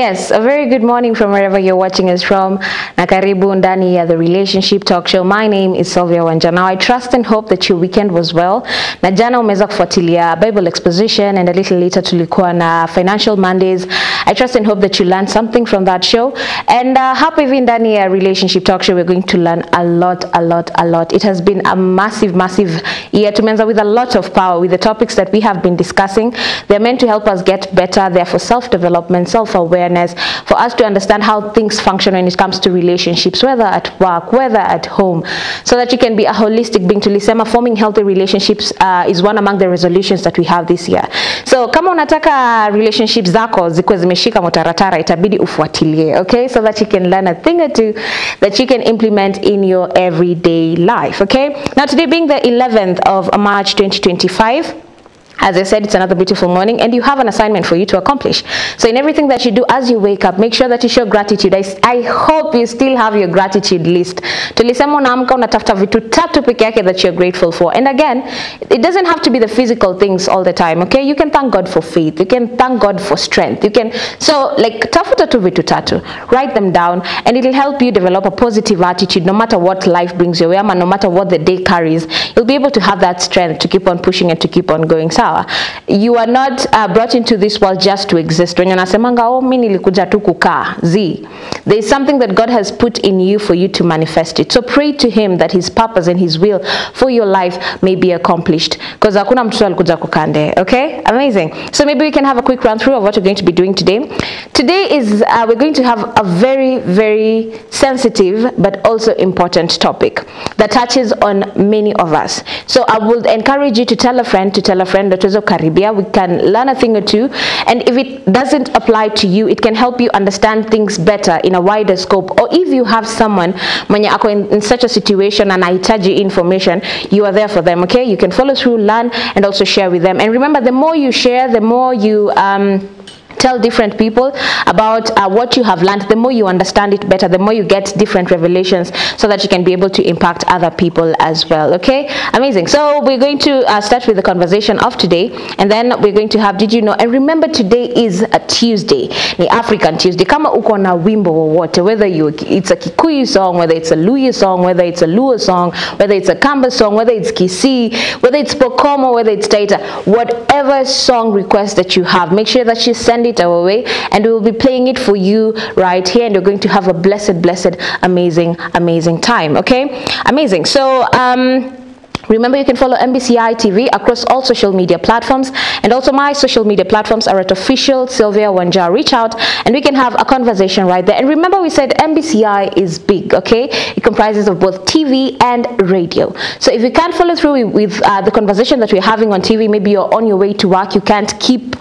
Yes, a very good morning from wherever you're watching us from. Na karibu ndani ya the Relationship Talk Show. My name is Sylvia Wanja. Now I trust and hope that your weekend was well. Na jana umeweza kufuatilia Bible exposition and a little later tulikuwa na Financial Mondays. I trust and hope that you learned something from that show. And hapa hivi ndani ya Relationship Talk Show we're going to learn a lot. It has been a massive year. Tumeanza with a lot of power with the topics that we have been discussing. They're meant to help us get better. They're for self-development, self-awareness, for us to understand how things function when it comes to relationships, whether at work, whether at home, so that you can be a holistic being. Tulisema forming healthy relationships is one among the resolutions that we have this year. So kama unataka relationships zako zikuwe zimeshika motaratara, itabidi ufuatilie, okay? So that you can learn a thing or two that you can implement in your everyday life, okay? Now today being the 11th of March 2025, as I said, it's another beautiful morning and you have an assignment for you to accomplish. So in everything that you do as you wake up, make sure that you show gratitude. I hope you still have your gratitude list. Tulisema unaamka unatafuta vitu tatu peke yake that you're grateful for. And again, it doesn't have to be the physical things all the time, okay? You can thank God for faith. You can thank God for strength. You can, so like tafuta tu vitu tatu. Write them down and it'll help you develop a positive attitude no matter what life brings your way, no matter what the day carries. You'll be able to have that strength to keep on pushing and to keep on going. So you are not brought into this world just to exist. When unasemanga oh mimi nilikuja tu kukaa, there is something that God has put in you for you to manifest it. So pray to him that his purpose and his will for your life may be accomplished, because hakuna mtu alikuja kukande. Okay, amazing. So maybe we can have a quick run through of what we're going to be doing today. Today is we're going to have a very sensitive but also important topic that touches on many of us. So I would encourage you to tell a friend that was Caribbean. We can learn a thing or two, and if it doesn't apply to you, it can help you understand things better in a wider scope. Or if you have someone mwenye ako in such a situation and anahitaji information, you are there for them, okay? You can follow through, learn, and also share with them. And remember, the more you share, the more you tell different people about what you have learned, the more you understand it better, the more you get different revelations, so that you can be able to impact other people as well, okay? Amazing. So we're going to start with the conversation of today, and then we're going to have, did you know, and remember today is a Tuesday, the African Tuesday. Kama uko na wimbo wowote, whether it's a Kikuyu song, whether it's a Luya song, whether it's a Luo song, whether it's a Kamba song, whether it's Kisii, whether it's Pokomo, whether it's Taita, whatever song request that you have, make sure that you send it our way and we will be playing it for you right here, and you're going to have a blessed amazing time, okay? Amazing. So remember, you can follow MBCI TV across all social media platforms, and also my social media platforms are at official Sylvia Wanja. Reach out and we can have a conversation right there. And remember, we said MBCI is big, okay? It comprises of both TV and radio. So if you can't follow through with the conversation that we're having on TV, maybe you're on your way to work, you can't keep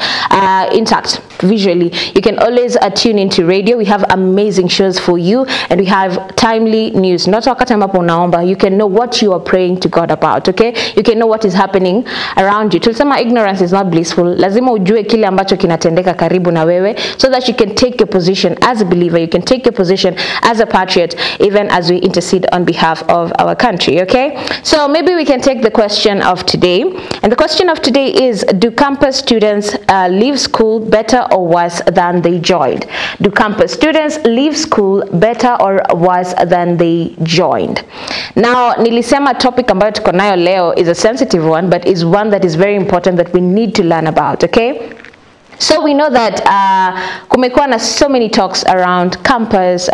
intact visually, you can always tune into radio. We have amazing shows for you, and we have timely news. Not wakati ambapo unaomba, you can know what you are praying to God about, okay? You can know what is happening around you. Tulisema ignorance is not blissful. Lazima ujue kile ambacho kinatendeka karibu na wewe, so that you can take your position as a believer, you can take your position as a patriot, even as we intercede on behalf of our country, okay? So maybe we can take the question of today, and the question of today is, do campus students leave school better or worse than they joined? Do campus students leave school better or worse than they joined? Now, nilisema topic ambayo tuko nayo leo is a sensitive one, but is one that is very important that we need to learn about, okay? So we know that kumekuwa na so many talks around campus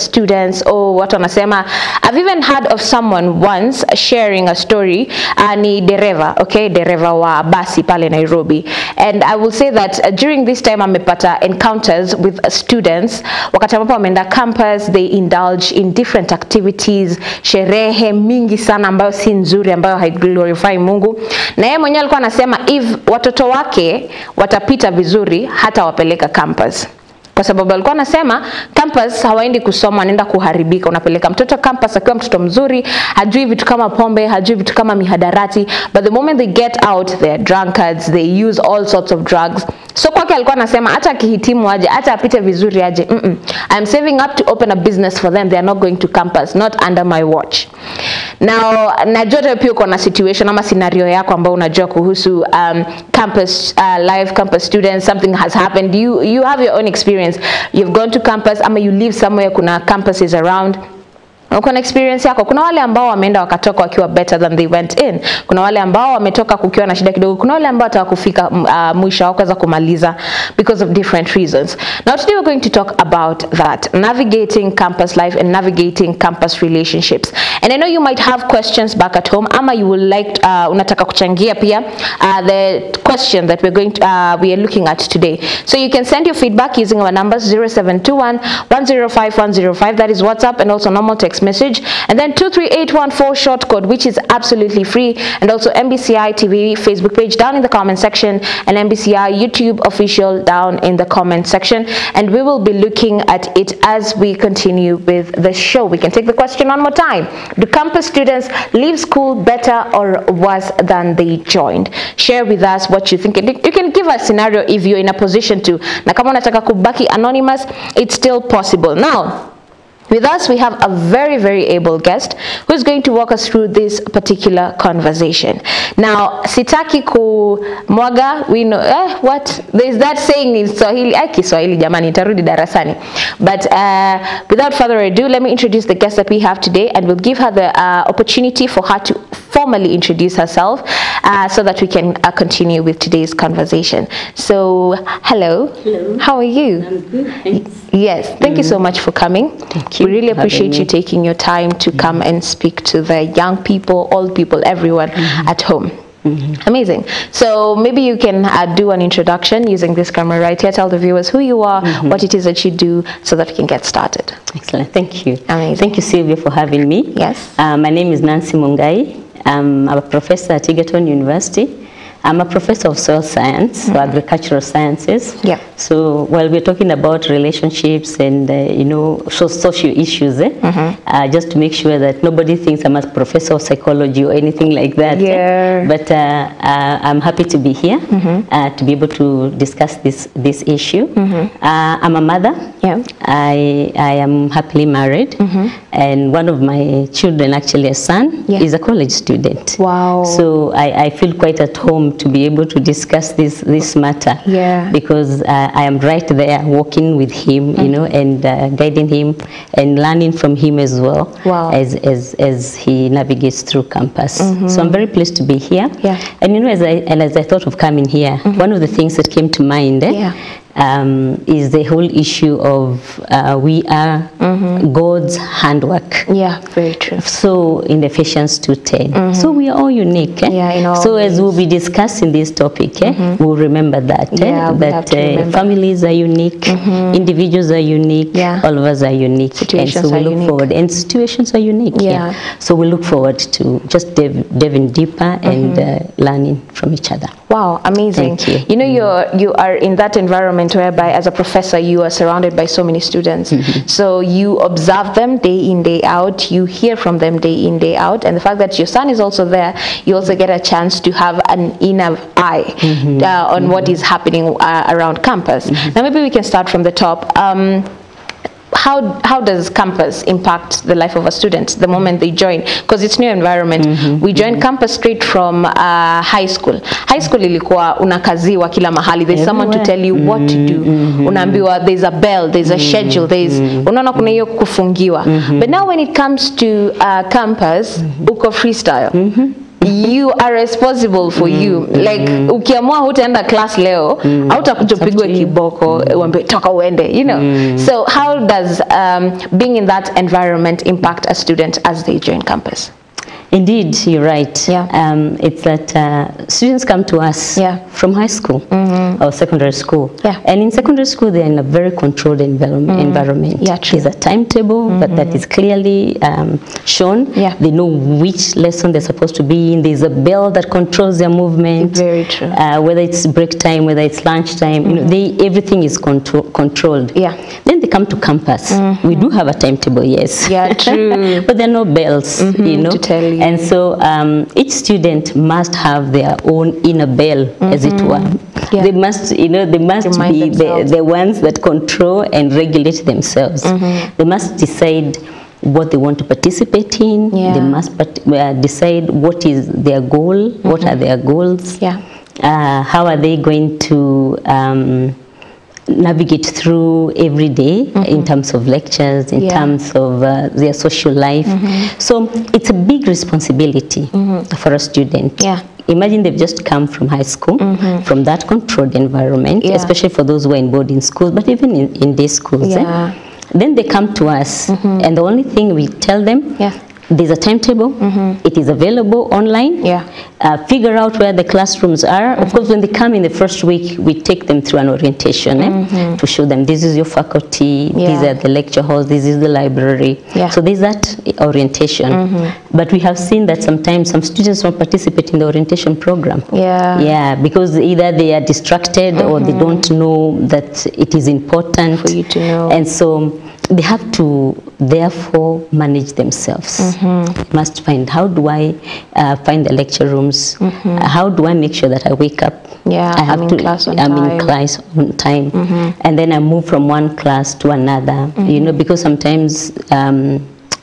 students. Oh, watu wanasema, I've even heard of someone once sharing a story, ni dereva, okay, dereva wa basi pale Nairobi, and I will say that during this time amepata encounters with students. Wakati ambapo wameenda campus, they indulge in different activities, sherehe mingi sana ambayo si nzuri, ambayo haiglorify Mungu, na yeye mwenyewe alikuwa anasema if watoto wake watapita vizuri hata wapeleka campus, kwa sababu alikuwa anasema campus hawaendi kusoma, wanaenda kuharibika. Unapeleka mtoto campus akiwa mtoto mzuri, hajui vitu kama pombe, hajui vitu kama mihadarati, but the moment they get out, they are drunkards, they use all sorts of drugs. So kwake alikuwa anasema hata akihitimu aje, hata apite vizuri aje, I'm saving up to open a business for them, they are not going to campus, not under my watch. Now najua pia uko na situation ama scenario yako ambao unajua kuhusu campus life, campus students, something has happened, you have your own experience, you've gone to campus ama you live somewhere kuna campuses around. Uko na experience yako. Kuna wale ambao wameenda wakatoka wakiwa better than they went in. Kuna wale ambao wametoka kukiwa na shida kidogo. Kuna wale ambao watakufika mwisho au kuweza kumaliza because of different reasons. Now today we're going to talk about that, navigating campus life and navigating campus relationships. And I know you might have questions back at home ama you will like unataka kuchangia pia the question that we are looking at today. So you can send your feedback using our numbers 0721 105 105, that is WhatsApp, and also normal text message, and then 23814 short code, which is absolutely free, and also MBCI TV Facebook page down in the comment section, and MBCI YouTube official down in the comment section, and we will be looking at it as we continue with the show. We can take the question one more time. Do campus students leave school better or worse than they joined? Share with us what you think. You can give a scenario if you're in a position to. Na kama unataka kubaki anonymous, it's still possible. Now, with us, we have a very, very able guest who is going to walk us through this particular conversation. Now, sitaki kumwaga, we know, what? There's that saying in Swahili, Kiswahili jamani, tarudi darasani. But without further ado, let me introduce the guest that we have today, and we'll give her the opportunity for her to formally introduce herself so that we can continue with today's conversation. So, hello. Hello. How are you? I'm good, thanks. Yes, thank you so much for coming. Thank you. We really appreciate you taking your time to come and speak to the young people, old people, everyone at home. Amazing. So maybe you can do an introduction using this camera right here. Tell the viewers who you are, what it is that you do, so that we can get started. Excellent. Thank you. Amazing. Thank you, Sylvia, for having me. Yes. My name is Nancy Mungai. I'm a professor at Egerton University. I'm a professor of soil science, or agricultural sciences. Yeah. So while we're talking about relationships and social issues, just to make sure that nobody thinks I'm a professor of psychology or anything like that. Yeah. But I'm happy to be here to be able to discuss this issue. I'm a mother. Yeah. I am happily married, and one of my children, actually a son, is a college student. Wow. So I feel quite at home to be able to discuss this matter, because I am right there walking with him, and guiding him and learning from him as well. Wow. as he navigates through campus. So I'm very pleased to be here. And as I thought of coming here, one of the things that came to mind is the whole issue of we are God's handwork. Yeah, very true. So in Ephesians 2:10, so we are all unique. So as we'll be discussing this topic, we'll remember that families are unique, individuals are unique, all of us are unique, situations and so we look forward, and situations are unique. So we look forward to just diving deeper and learning from each other. Wow, amazing. Thank you. You are in that environment whereby as a professor you are surrounded by so many students. So you observe them day in, day out, you hear from them day in, day out, and the fact that your son is also there, you also get a chance to have an inner eye on what is happening around campus. Now maybe we can start from the top. How does campus impact the life of a student the moment they join? Because it's new environment. We join campus straight from high school. High school ilikuwa unakaziwa kila mahali. There's someone to tell you what to do. Unaambiwa there's a bell, there's a schedule, unaona kuna hiyo kufungiwa. But now when it comes to campus, uko freestyle. You are responsible for you. Like ukiamua hutaenda class leo, hautakujopigwa kiboko, uambiwe toka uende, So how does being in that environment impact a student as they join campus? Indeed, you're right. It's that students come to us from high school or secondary school. And in secondary school, they're in a very controlled environment. There's a timetable that is clearly shown. They know which lesson they're supposed to be in. There's a bell that controls their movement. Very true. Whether it's break time, whether it's lunch time, everything is controlled. Then they come to campus. We do have a timetable, yes. True. But there are no bells, to tell you. And so each student must have their own inner bell, as it were. They must, be the ones that control and regulate themselves. They must decide what they want to participate in. They must decide what is their goal, what are their goals, how are they going to navigate through every day in terms of lectures, in terms of their social life. So it's a big responsibility for a student. Imagine they've just come from high school, from that controlled environment, especially for those who are in boarding schools, but even in day schools. Then they come to us, and the only thing we tell them, there's a timetable, it is available online, figure out where the classrooms are. Of course, when they come in the first week, we take them through an orientation to show them this is your faculty, these are the lecture halls, this is the library. So there's that orientation. But we have seen that sometimes some students don't participate in the orientation program. Because either they are distracted or they don't know that it is important for you to know. And so they have to therefore manage themselves. They must find, how do I find the lecture rooms? How do I make sure that I wake up? I'm in class on time. And then I move from one class to another, you know, because sometimes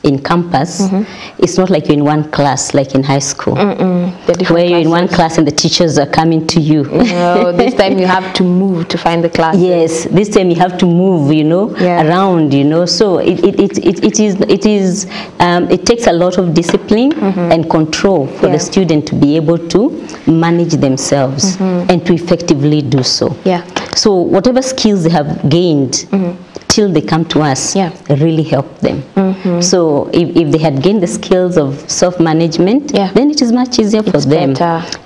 in campus, it's not like you're in one class like in high school, where you're in one class and the teachers are coming to you. No, this time you have to move to find the class. Yes, this time you have to move, you know, around, you know. So it takes a lot of discipline and control for the student to be able to manage themselves and to effectively do so. So whatever skills they have gained till they come to us really help them. So if they had gained the skills of self-management, then it is much easier for them.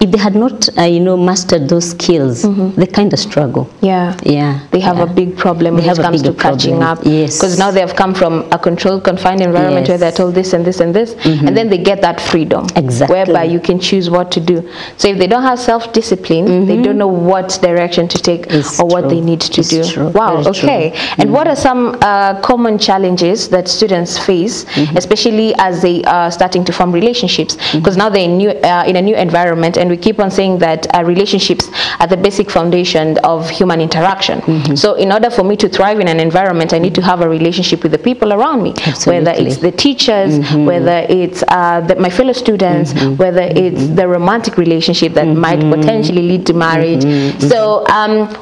If they had not, you know, mastered those skills, they kind of struggle. They have a big problem when it comes to catching up. Because now they have come from a controlled, confined environment where they're told this and this and this, and then they get that freedom, whereby you can choose what to do. So if they don't have self-discipline, they don't know what direction to take or what they need to do. Wow, okay. And what are some common challenges that students face, especially as they are starting to form relationships? Because now they're in a new environment, and we keep on saying that relationships are the basic foundation of human interaction. So in order for me to thrive in an environment, I need to have a relationship with the people around me, whether it's the teachers, whether it's my fellow students, whether it's the romantic relationship that might potentially lead to marriage. So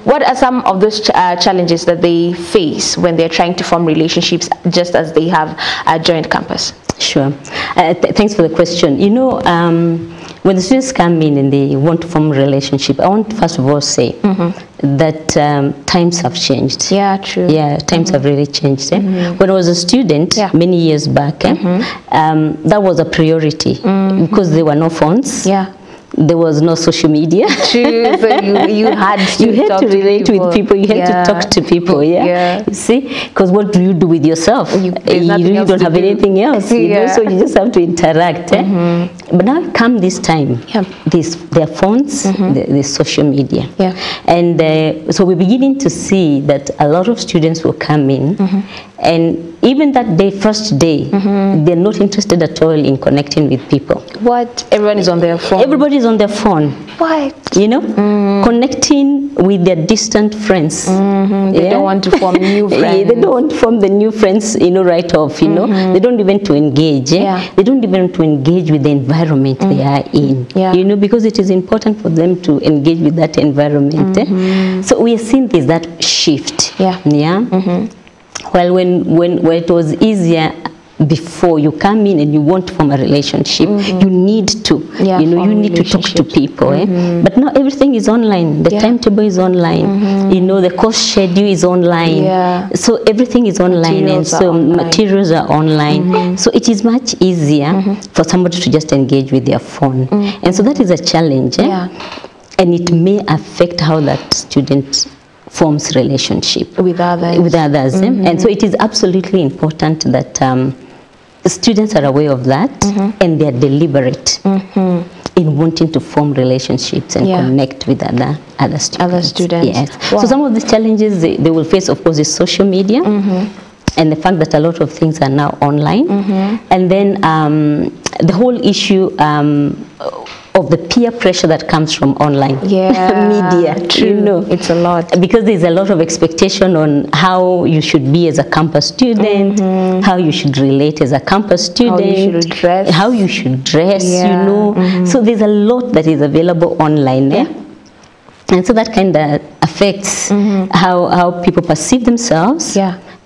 what are some of those challenges that they face when they're trying to form relationships just as they have joined campus? Sure. Thanks for the question. You know, when the students come in and they want to form a relationship, I want to first of all say that times have changed. True. Times have really changed. When I was a student many years back, that was a priority because there were no phones. There was no social media. True. So you had to relate with people. You had to talk to people. You see, because what do you do with yourself? You really don't have anything else. You know, so you just have to interact. But now come this time, their phones, the social media, and so we're beginning to see that a lot of students will come in, and even that day, first day, they're not interested at all in connecting with people. What? Everyone is on their phone. Everybody's on their phone. What? You know, connecting with their distant friends. They don't want to form new friends. They don't want to form the new friends, you know, right off, you know. They don't even to engage. They don't even to engage with the environment they are in. You know, because it is important for them to engage with that environment. So we are seeing that shift. Well, when it was easier before, you come in and you want to form a relationship, you need to, you know, you need to talk to people. But now everything is online. The timetable is online. You know, the course schedule is online. So everything is online, materials are online. So it is much easier for somebody to just engage with their phone. And so that is a challenge. And it may affect how that student forms relationship with others. And so it is absolutely important that the students are aware of that and they are deliberate in wanting to form relationships and connect with other students. So some of the challenges they will face, of course, is social media and the fact that a lot of things are now online, and then the whole issue of the peer pressure that comes from online media. True. You know, it's a lot, because there's a lot of expectation on how you should be as a campus student, how you should relate as a campus student, how you should dress, you know. So there's a lot that is available online. And so that kind of affects how people perceive themselves,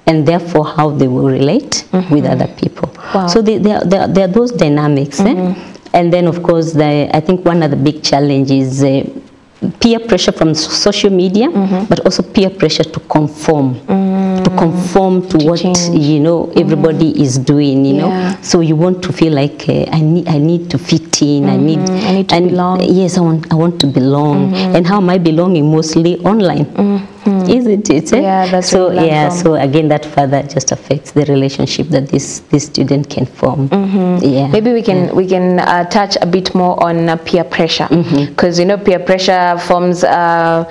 and therefore how they will relate with other people. So there are those dynamics. And then, of course, I think one of the big challenges is peer pressure from social media, but also peer pressure to conform. To conform to what change. You know, everybody is doing, you know. So you want to feel like I need to fit in. I need to belong. Yes, I want to belong. And how am I belonging? Mostly online. Isn't it? Yeah, that's so. Yeah, so again, that further just affects the relationship that this student can form. Yeah, maybe we can touch a bit more on peer pressure, because you know peer pressure forms a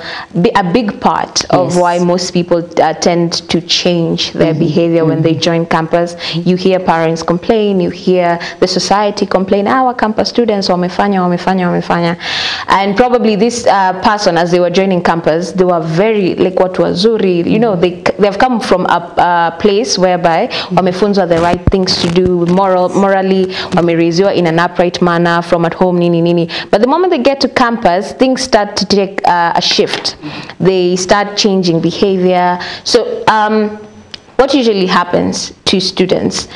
big part of why most people tend to change their behavior when they join campus. You hear parents complain, you hear the society complain, our campus students wamefanya, and probably this person, as they were joining campus, they were very like watu wazuri, you know, they've come from a place whereby wamefunzwa the right things to do, morally wamereziwa in an upright manner from at home, nini. But the moment they get to campus, things start to take a shift. They start changing behavior. So what usually happens to students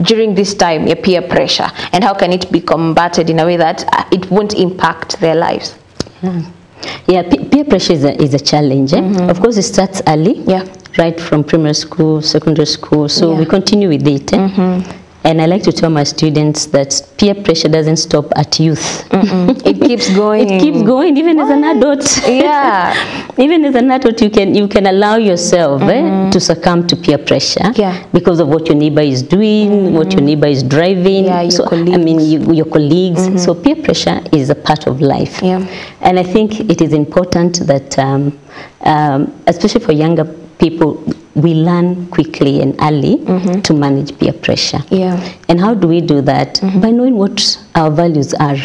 during this time, peer pressure, and how can it be combated in a way that it won't impact their lives? Yeah, peer pressure is a challenge. Of course, it starts early, right from primary school, secondary school, so we continue with it. And I like to tell my students that peer pressure doesn't stop at youth. It keeps going. It keeps going, even as an adult. Even as an adult, you can allow yourself to succumb to peer pressure because of what your neighbor is doing, what your neighbor is driving. Your colleagues. I mean, your colleagues. So peer pressure is a part of life. And I think it is important that, especially for younger people, we learn quickly and early to manage peer pressure. And how do we do that? By knowing what our values are,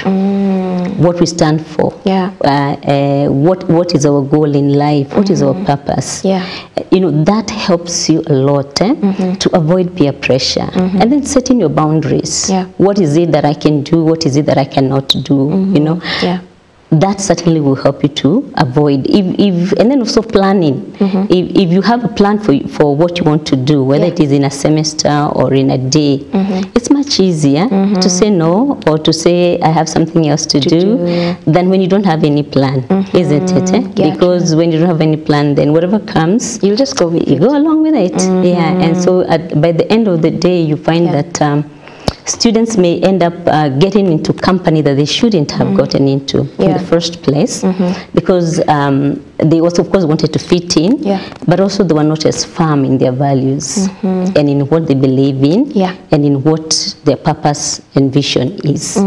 what we stand for, what is our goal in life, what is our purpose. You know, that helps you a lot to avoid peer pressure. And then setting your boundaries. What is it that I can do? What is it that I cannot do? You know. That certainly will help you to avoid. And then also planning. If you have a plan for what you want to do, whether it is in a semester or in a day, it's much easier to say no or to say I have something else to do than when you don't have any plan, isn't it? Because when you don't have any plan, then whatever comes, you'll just go with it. You go along with it. And so by the end of the day, you find that students may end up getting into company that they shouldn't have gotten into in the first place, because they also, of course, wanted to fit in, but also they were not as firm in their values and in what they believe in and in what their purpose and vision is.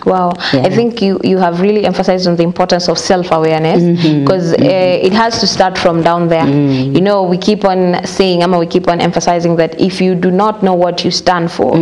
Wow. I think you have really emphasized on the importance of self-awareness, because it has to start from down there. You know, we keep on saying, we keep on emphasizing that if you do not know what you stand for,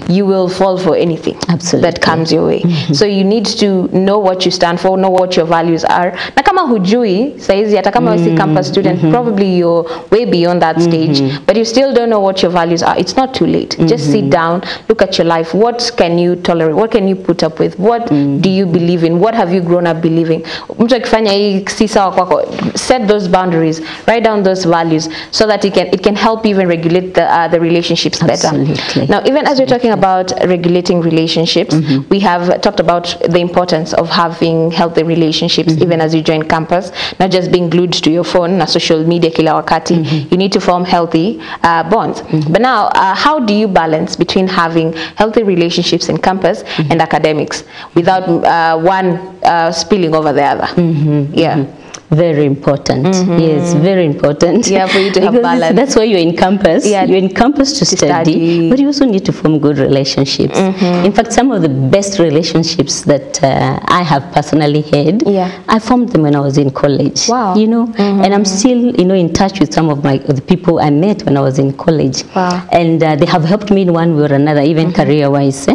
you will fall for anything that comes your way. So you need to know what you stand for, know what your values are. Na kama hujui, saizi hata kama wewe campus student, probably you're way beyond that stage, but you still don't know what your values are. It's not too late. Just sit down, look at your life. What can you tolerate? What can you put up with? What do you believe in? What have you grown up believing? Mtu akifanya hii si sawa kwako, set those boundaries, write down those values, so that it can help you even regulate the relationships better. Now, even as we're talking about regulating relationships, we have talked about the importance of having healthy relationships even as you join campus, not just being glued to your phone na social media kila wakati. You need to form healthy bonds. But now, how do you balance between having healthy relationships in campus and academics without one spilling over the other? Very important. Yes, very important. Yeah, for you to have balance. That's why you're in campus. Yeah. You're in campus to study, but you also need to form good relationships. In fact, some of the best relationships that I have personally had, I formed them when I was in college. Wow. You know, and I'm still, you know, in touch with some of the people I met when I was in college. Wow. And they have helped me in one way or another, even career-wise.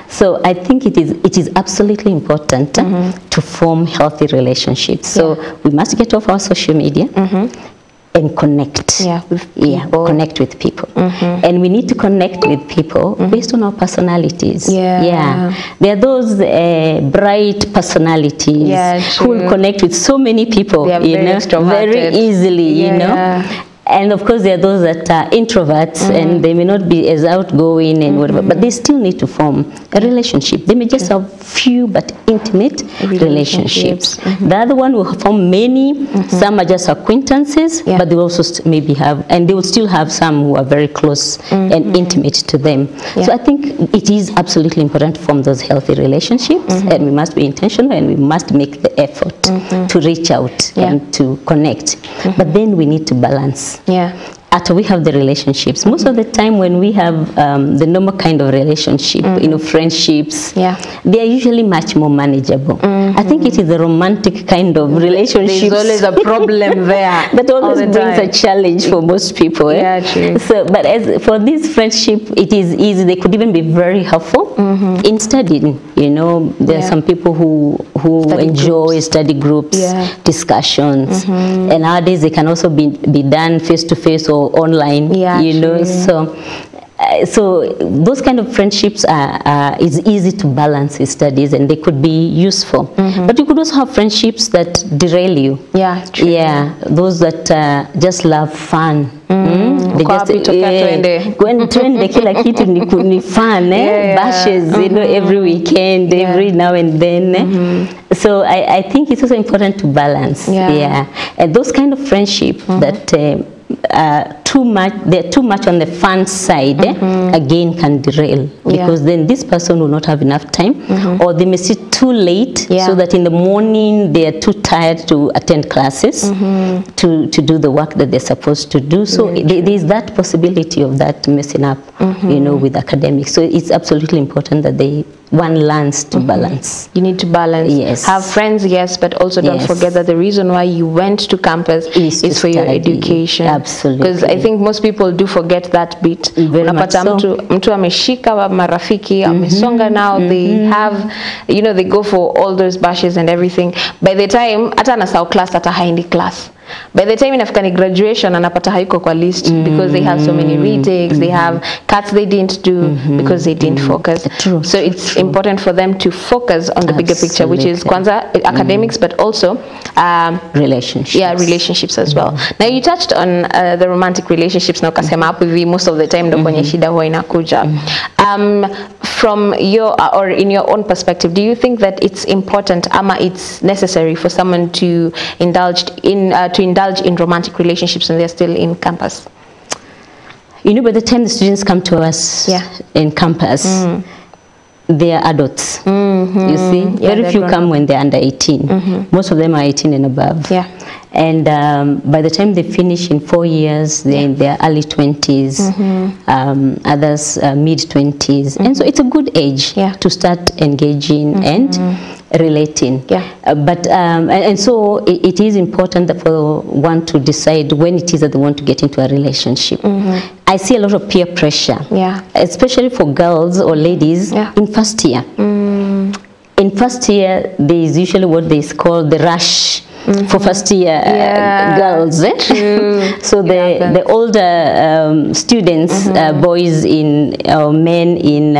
So I think it is absolutely important to form healthy relationships. So we must get off our social media and connect. Connect with people. And we need to connect with people based on our personalities. There are those bright personalities who will connect with so many people, you know, very easily, you know. And of course, there are those that are introverts and they may not be as outgoing and whatever, but they still need to form a relationship. They may just have few but intimate relationships. The other one will form many. Some are just acquaintances, but they also maybe have, and they will still have some who are very close and intimate to them. So I think it is absolutely important to form those healthy relationships, and we must be intentional and we must make the effort to reach out and to connect. But then we need to balance. After we have the relationships, most of the time when we have the normal kind of relationship, you know, friendships, they are usually much more manageable. I think it is a romantic kind of relationship. There's always a problem there. That always brings a challenge for most people. True. So, but as for this friendship, it is easy. They could even be very helpful in studying. You know, there are some people who enjoy study groups, discussions, and nowadays they can also be done face-to-face or online, you know, so those kind of friendships is easy to balance with studies, and they could be useful. But you could also have friendships that derail you. Those that just love fun. They just twende kila kitu ni fun, bashes, you know, every weekend, every now and then. So I think it's also important to balance. And those kind of friendship that they're too much on the fun side, again can derail, because then this person will not have enough time, or they may sit too late, so that in the morning they are too tired to attend classes, to do the work that they're supposed to do. So there is that possibility of that messing up, you know, with academics. So it's absolutely important that one learns to balance. You need to balance. Yes. Have friends, yes, but also don't forget that the reason why you went to campus is for your education. Absolutely. Because I think most people do forget that bit. Unapata mtu ameshika marafiki, amesonga now, they have, you know, they go for all those bashes and everything. By the time, hata anasahau class, hata haendi class. By the time inafika ni graduation, anapata haiko kwa list because they have so many retakes, they have cuts they didn't do because they didn't focus. So it's important for them to focus on the bigger picture, which is kwanza academics, but also relationships. Relationships as well. Now you touched on the romantic relationships na ukasema hapo hivi most of the time ndo kwenye shida huwa inakuja. From your or in your own perspective, do you think that it's important ama it's necessary for someone to indulge in romantic relationships when they're still in campus? You know, by the time the students come to us in campus, they are adults. You see, very few come when they're under 18. Most of them are 18 and above. And by the time they finish in 4 years, they're in their early 20s, others mid-20s. And so it's a good age to start engaging and relating. And so it is important that for one to decide when it is that they want to get into a relationship. I see a lot of peer pressure, especially for girls or ladies in first year. In first year, there is usually what they call the rush for first year girls. So the older students, boys men in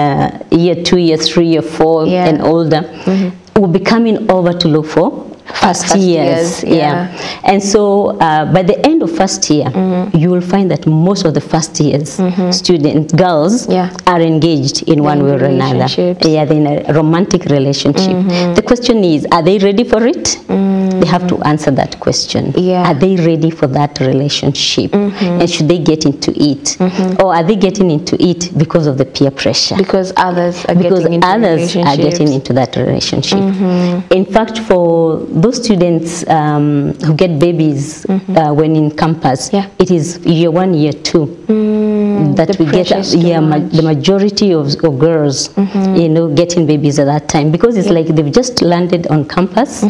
year 2, year 3, year 4 and older, will be coming over to look for first years. And so by the end of first year, you will find that most of the first years student girls are engaged in one way or another. They're in a romantic relationship. The question is, are they ready for it? They have to answer that question. Are they ready for that relationship? And should they get into it? Or are they getting into it because of the peer pressure? Because others are getting into that relationship. In fact, for those students who get babies when in campus, it is year 1, year 2 that we get the majority of girls, you know, getting babies at that time, because it's like they've just landed on campus,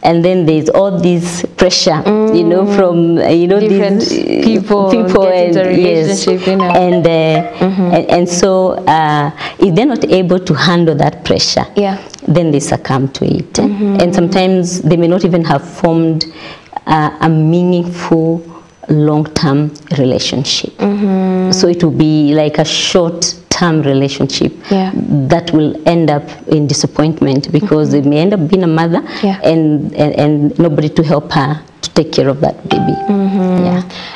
and then there's all this pressure, you know, from different these people and relationship, you know. And so if they're not able to handle that pressure, then they succumb to it, and sometimes they may not even have formed a meaningful long-term relationship. So it will be like a short-term relationship that will end up in disappointment, because they may end up being a mother and nobody to help her to take care of that baby.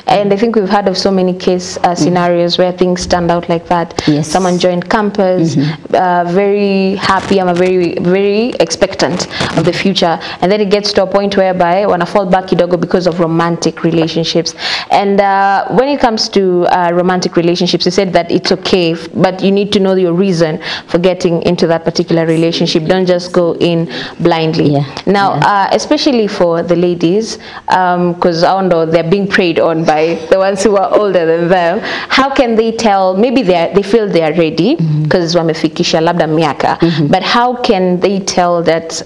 And I think we've heard of so many case scenarios where things stand out like that. Someone joined campus, very happy, I'm very expectant of the future, and then it gets to a point whereby when I fall back kidogo because of romantic relationships. And when it comes to romantic relationships, you said that it's okay, but you need to know your reason for getting into that particular relationship. Don't just go in blindly. Now, especially for the ladies, because I don't know, they're being preyed on by the ones who are older than them. How can they tell? Maybe they feel they are ready because wamefikisha labda miaka, but how can they tell that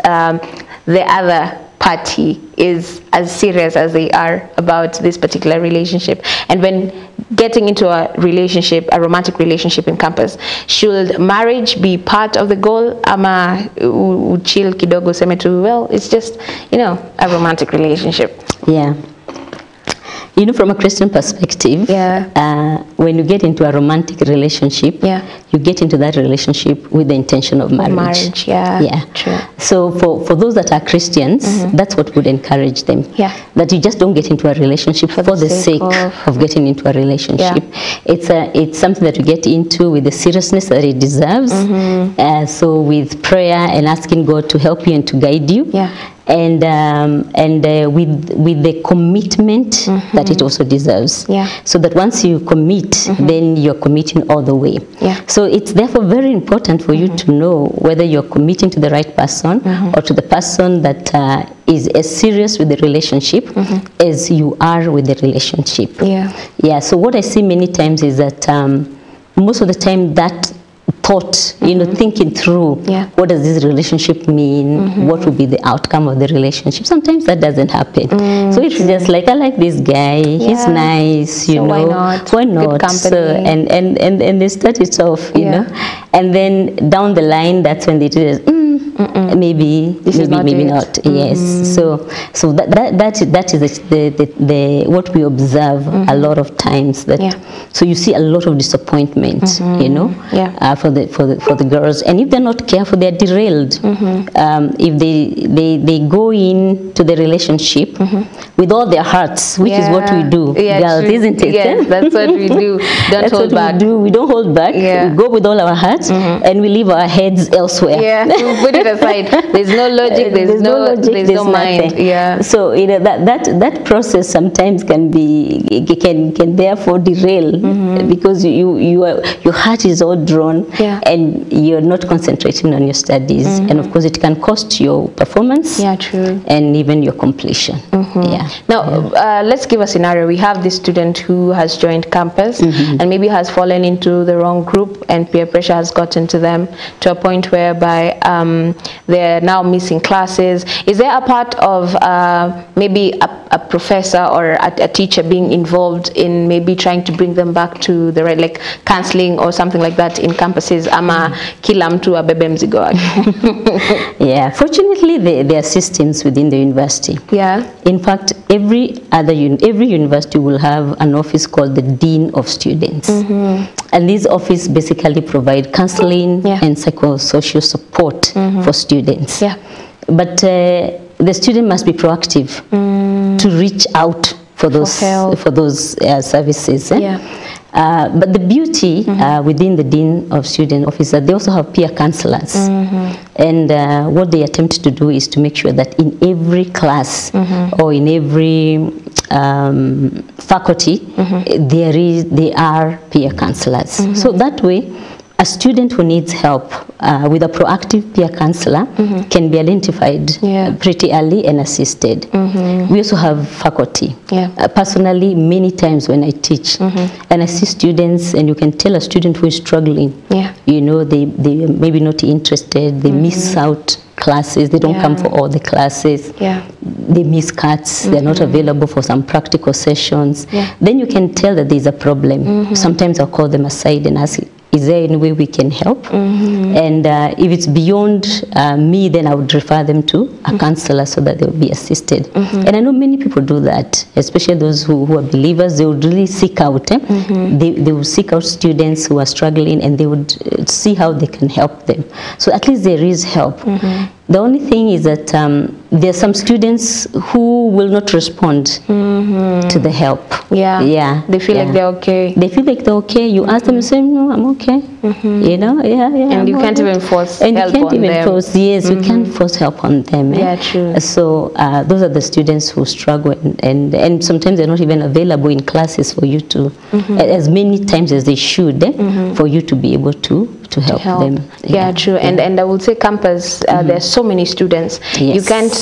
the other party is as serious as they are about this particular relationship? And when getting into a relationship, a romantic relationship in campus, should marriage be part of the goal? Ama chill kidogo seme tu, well, it's just, you know, a romantic relationship. You know, from a Christian perspective, when you get into a romantic relationship, you get into that relationship with the intention of marriage. True. So for those that are Christians, that's what would encourage them. That you just don't get into a relationship for the sake of getting into a relationship. It's something that you get into with the seriousness that it deserves. So with prayer and asking God to help you and to guide you. And with the commitment that it also deserves. So that once you commit, then you're committing all the way. So it's therefore very important for you to know whether you're committing to the right person or to the person that is as serious with the relationship as you are with the relationship. So what I see many times is that most of the time that thought, you know, thinking through what does this relationship mean, what will be the outcome of the relationship, sometimes that doesn't happen. So it's just like, I like this guy, he's nice, you know, why not? Good company. So, and they start it off, you know, and then down the line, that's when they do this, maybe not. So that is the what we observe a lot of times. So you see a lot of disappointment, you know, for the girls, and if they're not careful, they're derailed. If they go into the relationship with all their hearts, which is what we do, girls, isn't it? Yes, that's what we do. Don't hold back. We don't hold back. We go with all our hearts, and we leave our heads elsewhere. We put it aside. There's no logic. There's no mind. So you know that process sometimes can therefore derail because your heart is all drawn and you're not concentrating on your studies, and of course it can cost your performance. True. And even your completion. Now let's give a scenario. We have this student who has joined campus and maybe has fallen into the wrong group, and peer pressure has gotten to them to a point whereby they're now missing classes. Is there a part of maybe a professor or a teacher being involved in maybe trying to bring them back to the right, like counseling or something like that in campuses? Ama kila mtu abebe mzigo wake. Fortunately there are systems within the university. In fact, every university will have an office called the Dean of Students. And this office basically provide counseling and psychosocial support for students. But the student must be proactive to reach out for those services. But the beauty within the Dean of Student Office is that they also have peer counselors. And what they attempt to do is to make sure that in every class or in every faculty, there are peer counselors. So that way, a student who needs help with a proactive peer counselor can be identified pretty early and assisted. We also have faculty. Personally, many times when I teach and I see students, and you can tell a student who is struggling, you know, they maybe not interested, they miss out classes, they don't come for all the classes, they miss cuts, they're not available for some practical sessions, then you can tell that there's a problem. Sometimes I'll call them aside and ask, is there any way we can help? And if it's beyond me, then I would refer them to a counselor so that they will be assisted. And I know many people do that, especially those who are believers. They would really seek out. They will seek out students who are struggling, and they would see how they can help them. So at least there is help. The only thing is that there are some students who will not respond to the help. They feel like they're okay. They feel like they're okay. You ask them, you say, no, I'm okay. You know, and you can't even force help on them. And you can't even force, we can't force help on them. True. So those are the students who struggle, and sometimes they're not even available in classes for you to, as many times as they should, for you to be able to help them. True. And I would say campus, there's so many students. You can't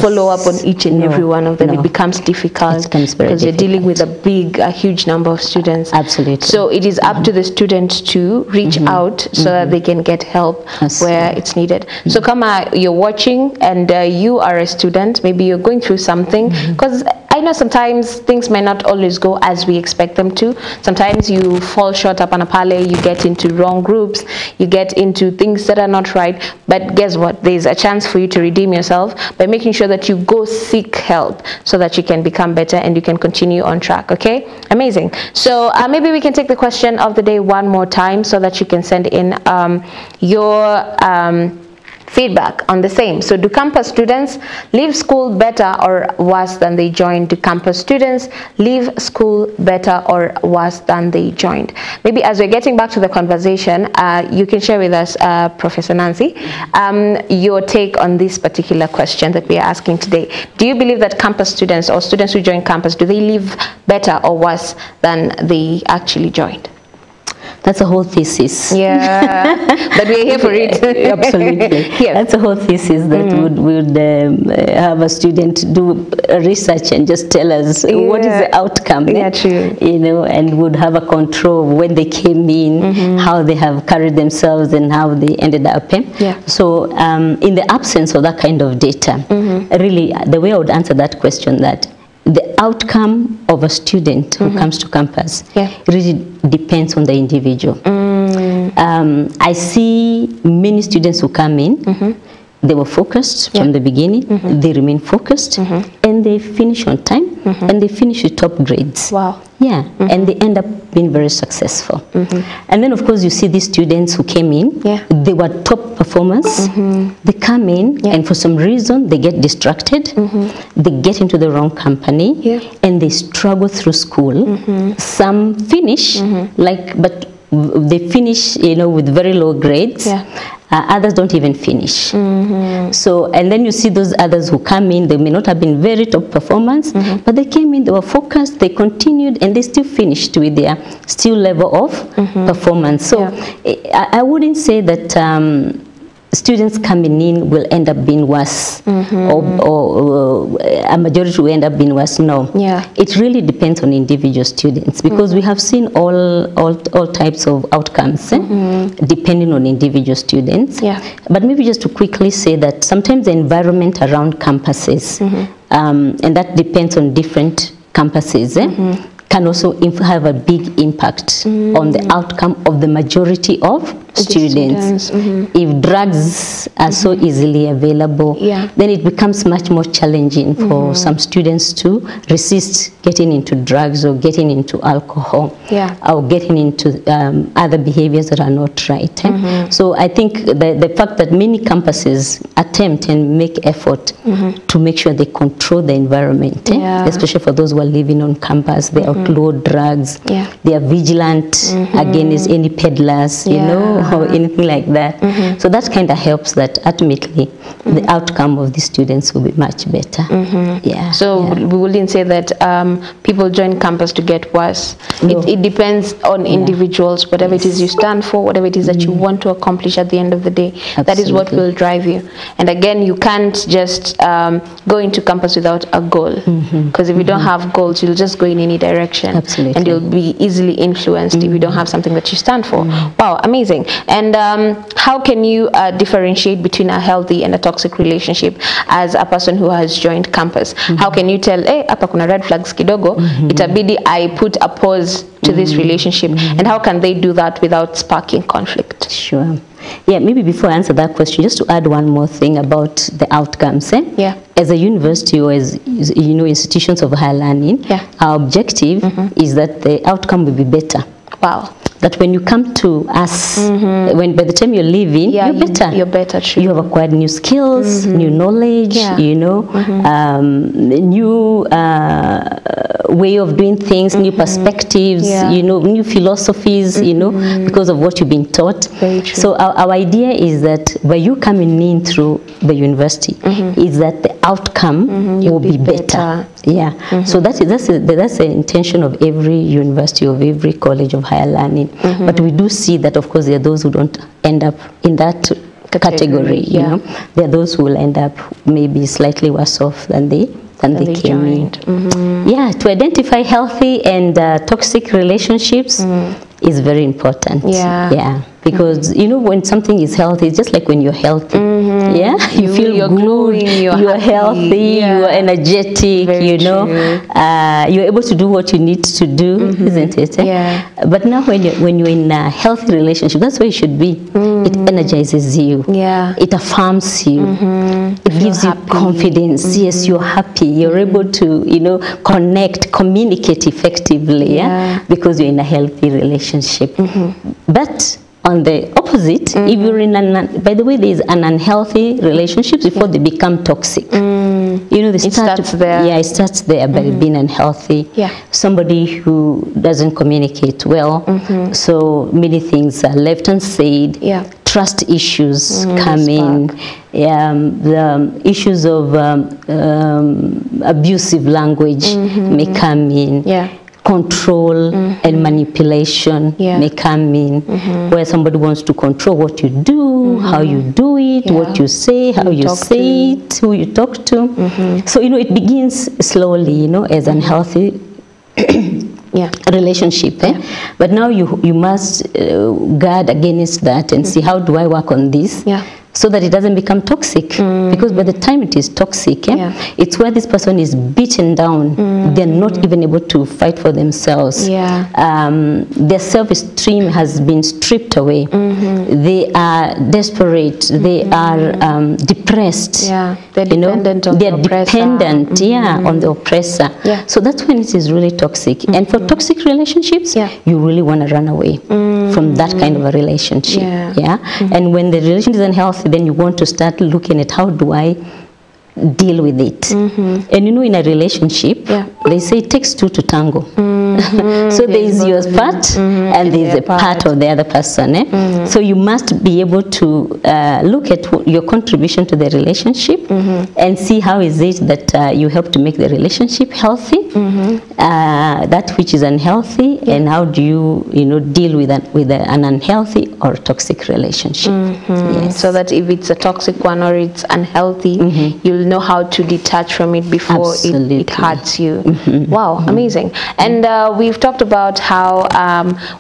follow up on each and every one of them. It becomes difficult because you're dealing with a huge number of students. Absolutely. So it is up to the students to reach out so that they can get help where it's needed. So Kama, you're watching and you are a student, maybe you're going through something, because I know sometimes things may not always go as we expect them to. Sometimes you fall short up on a pale, you get into wrong groups, you get into things that are not right. But guess what? There's a chance for you to redeem yourself by making sure that you go seek help so that you can become better and you can continue on track. Okay? Amazing. So maybe we can take the question of the day one more time so that you can send in your feedback on the same. So do campus students leave school better or worse than they joined? Do campus students leave school better or worse than they joined? Maybe as we're getting back to the conversation, you can share with us, Professor Nancy, your take on this particular question that we are asking today. Do you believe that campus students or students who join campus, do they leave better or worse than they actually joined? That's a whole thesis. But we're here for it. Absolutely. That's a whole thesis that would have a student do research and just tell us what is the outcome. True. You know, and would have a control when they came in, how they have carried themselves and how they ended up. So in the absence of that kind of data, really the way I would answer that question, that the outcome of a student who comes to campus really depends on the individual. I see many students who come in, they were focused from the beginning, they remain focused, and they finish on time, and they finish with top grades. Wow. And they end up being very successful. And then, of course, you see these students who came in, they were top performers, they come in, and for some reason, they get distracted, they get into the wrong company, and they struggle through school. Some finish, but they finish, you know, with very low grades. Others don't even finish. So, and then you see those others who come in, they may not have been very top performance, but they came in, they were focused, they continued, and they still finished with their still level of performance. So I wouldn't say that students coming in will end up being worse, or a majority will end up being worse. No. It really depends on individual students, because we have seen all types of outcomes depending on individual students. But maybe just to quickly say that sometimes the environment around campuses, and that depends on different campuses, can also have a big impact on the outcome of the majority of students. If drugs are so easily available, then it becomes much more challenging for some students to resist getting into drugs or getting into alcohol or getting into other behaviors that are not right. So I think the fact that many campuses attempt and make effort to make sure they control the environment, especially for those who are living on campus, they outlaw drugs, they are vigilant against any peddlers, you know, or anything like that. So that kind of helps that ultimately the outcome of the students will be much better. So we wouldn't say that people join campus to get worse. No. It depends on individuals, whatever it is you stand for, whatever it is that you want to accomplish at the end of the day. Absolutely. That is what will drive you. And again, you can't just go into campus without a goal, because if you don't have goals, you'll just go in any direction. Absolutely. And you'll be easily influenced if you don't have something that you stand for. Wow, amazing. And how can you differentiate between a healthy and a toxic relationship as a person who has joined campus? How can you tell, hey, hapa kuna red flags kidogo, itabidi I put a pause to this relationship? And how can they do that without sparking conflict? Sure. Yeah, maybe before I answer that question, just to add one more thing about the outcomes. As a university or as, you know, institutions of higher learning, our objective is that the outcome will be better. Wow. That when you come to us, when by the time you're leaving, you're better. You're better, true. You have acquired new skills, new knowledge, you know, new way of doing things, new perspectives, you know, new philosophies, you know, because of what you've been taught. Very true. So our idea is that by you coming in through the university, is that the outcome will be better. So that's the intention of every university, of every college of higher learning. But we do see that, of course, there are those who don't end up in that category. You know, there are those who will end up maybe slightly worse off than they came in. To identify healthy and toxic relationships is very important. Because you know, when something is healthy, it's just like when you're healthy. You feel you're good, glowing, you're healthy, you are energetic. Very you know, you're able to do what you need to do, isn't it? But now when you're in a healthy relationship, that's where you should be. It energizes you. It affirms you. It gives you confidence. Yes, you're happy. You're able to, you know, connect, communicate effectively. Because you're in a healthy relationship. But on the opposite, if you're in by the way, there is an unhealthy relationship before they become toxic. You know, it starts there. It starts there by being unhealthy. Somebody who doesn't communicate well, so many things are left unsaid. Trust issues come in. The issues of abusive language may come in. Control and manipulation may come in, where somebody wants to control what you do, how you do it, what you say, how you say it, who you talk to. So, you know, it begins slowly, you know, as unhealthy relationship. But now you must guard against that and see, how do I work on this? So that it doesn't become toxic. Because by the time it is toxic, it's where this person is beaten down. They're not even able to fight for themselves. Their self-esteem has been stripped away. They are desperate. They are depressed. They're dependent on the oppressor. On the oppressor. So that's when it is really toxic. And for toxic relationships, you really want to run away from that kind of a relationship. And when the relationship isn't healthy, then you want to start looking at, how do I deal with it? And you know, in a relationship, they say it takes two to tango. So there is your part and there is a part of the other person. So you must be able to look at your contribution to the relationship and see how is it that you help to make the relationship healthy, that which is unhealthy, and how do you know, deal with an unhealthy or toxic relationship. So that if it's a toxic one or it's unhealthy, you'll know how to detach from it before it hurts you. Wow, amazing. And we've talked about how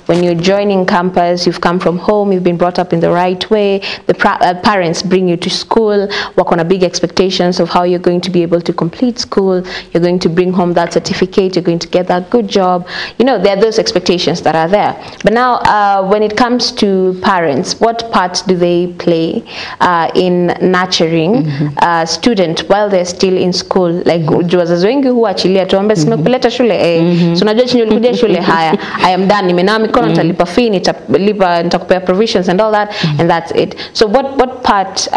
when you're joining campus, you've come from home, you've been brought up in the right way. The parents bring you to school, work on a big expectations of how you're going to be able to complete school. You're going to bring home that certificate. You're going to get that good job. You know, there are those expectations that are there. But now, when it comes to parents, what part do they play in nurturing student while they're still in school? Like, wazazi wengi huachilia tuombe simekupeleta shule so unajua chenye ulikuja shule haya I am done nimenawa mikono nitalipa fee nitakupea provisions and all that and that's it. So what part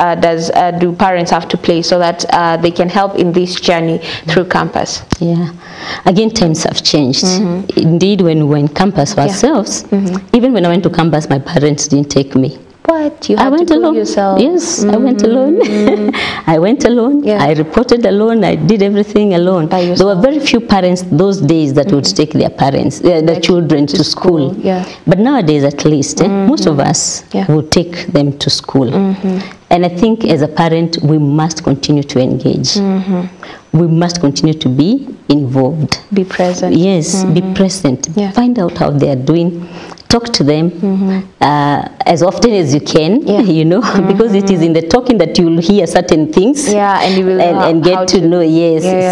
do parents have to play so that they can help in this journey through campus? Yeah, again, times have changed. Indeed, when we were in campus ourselves, even when I went to campus, my parents didn't take me. What? You had to go yourself? Yes, I went alone. I went alone. Yeah. I reported alone. I did everything alone. There were very few parents those days that would take their parents, their children to school. Yeah. But nowadays, at least, most of us will take them to school. And I think as a parent, we must continue to engage. We must continue to be involved. Be present. Yes, be present. Yeah. Find out how they are doing. Talk to them as often as you can, you know, because it is in the talking that you will hear certain things. Yeah, and you will and get to know,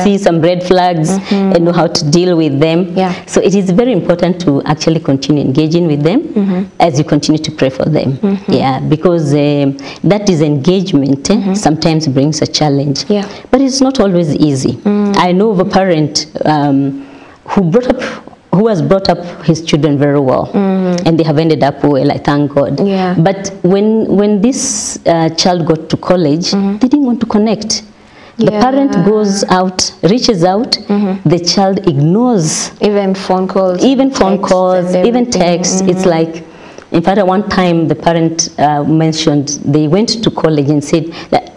see some red flags and know how to deal with them. Yeah. So it is very important to actually continue engaging with them as you continue to pray for them. Yeah, because that disengagement sometimes brings a challenge. Yeah. But it's not always easy. I know of a parent who has brought up his children very well, and they have ended up well, I thank God. Yeah. But when this child got to college, they didn't want to connect. The parent goes out, reaches out, the child ignores. Even phone calls. Even phone calls, even texts. It's like, in fact, at one time the parent mentioned they went to college and said,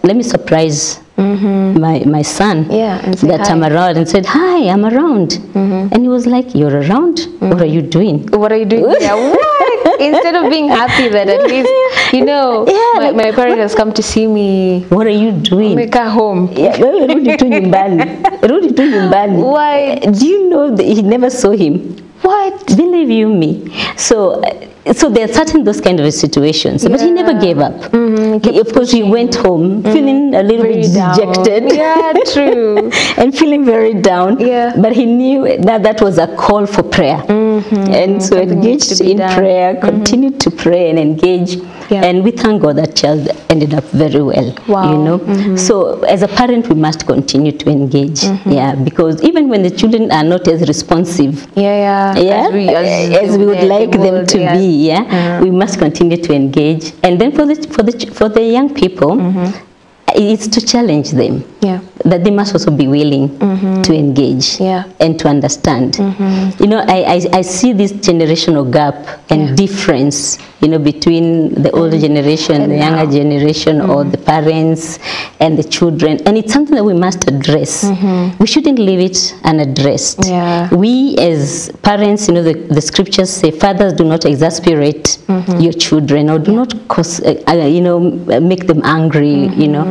let me surprise my son that I'm around, and said, hi, I'm around. And he was like, you're around? What are you doing? What are you doing? Yeah, what? Instead of being happy that at least, you know, my parent has come to see me. What are you doing? Make her home. Yeah, why? Do you know that he never saw him? What? Believe you me. So there are certain those kind of situations, but he never gave up. Of course, he went home feeling a little bit dejected. Yeah, true. And feeling very down. Yeah. But he knew that was a call for prayer. And so engaged in prayer, continued to pray and engage. Yeah. And we thank God that child ended up very well. Wow. You know. So as a parent, we must continue to engage. Yeah, because even when the children are not as responsive, as we would like them to be, we must continue to engage. And then for the young people, it's to challenge them. Yeah. That they must also be willing to engage and to understand. You know, I see this generational gap and difference, you know, between the older generation, the younger generation, or the parents and the children. And it's something that we must address. We shouldn't leave it unaddressed. Yeah. We as parents, you know, the scriptures say, fathers, do not exasperate your children, or do not cause, you know, make them angry, you know,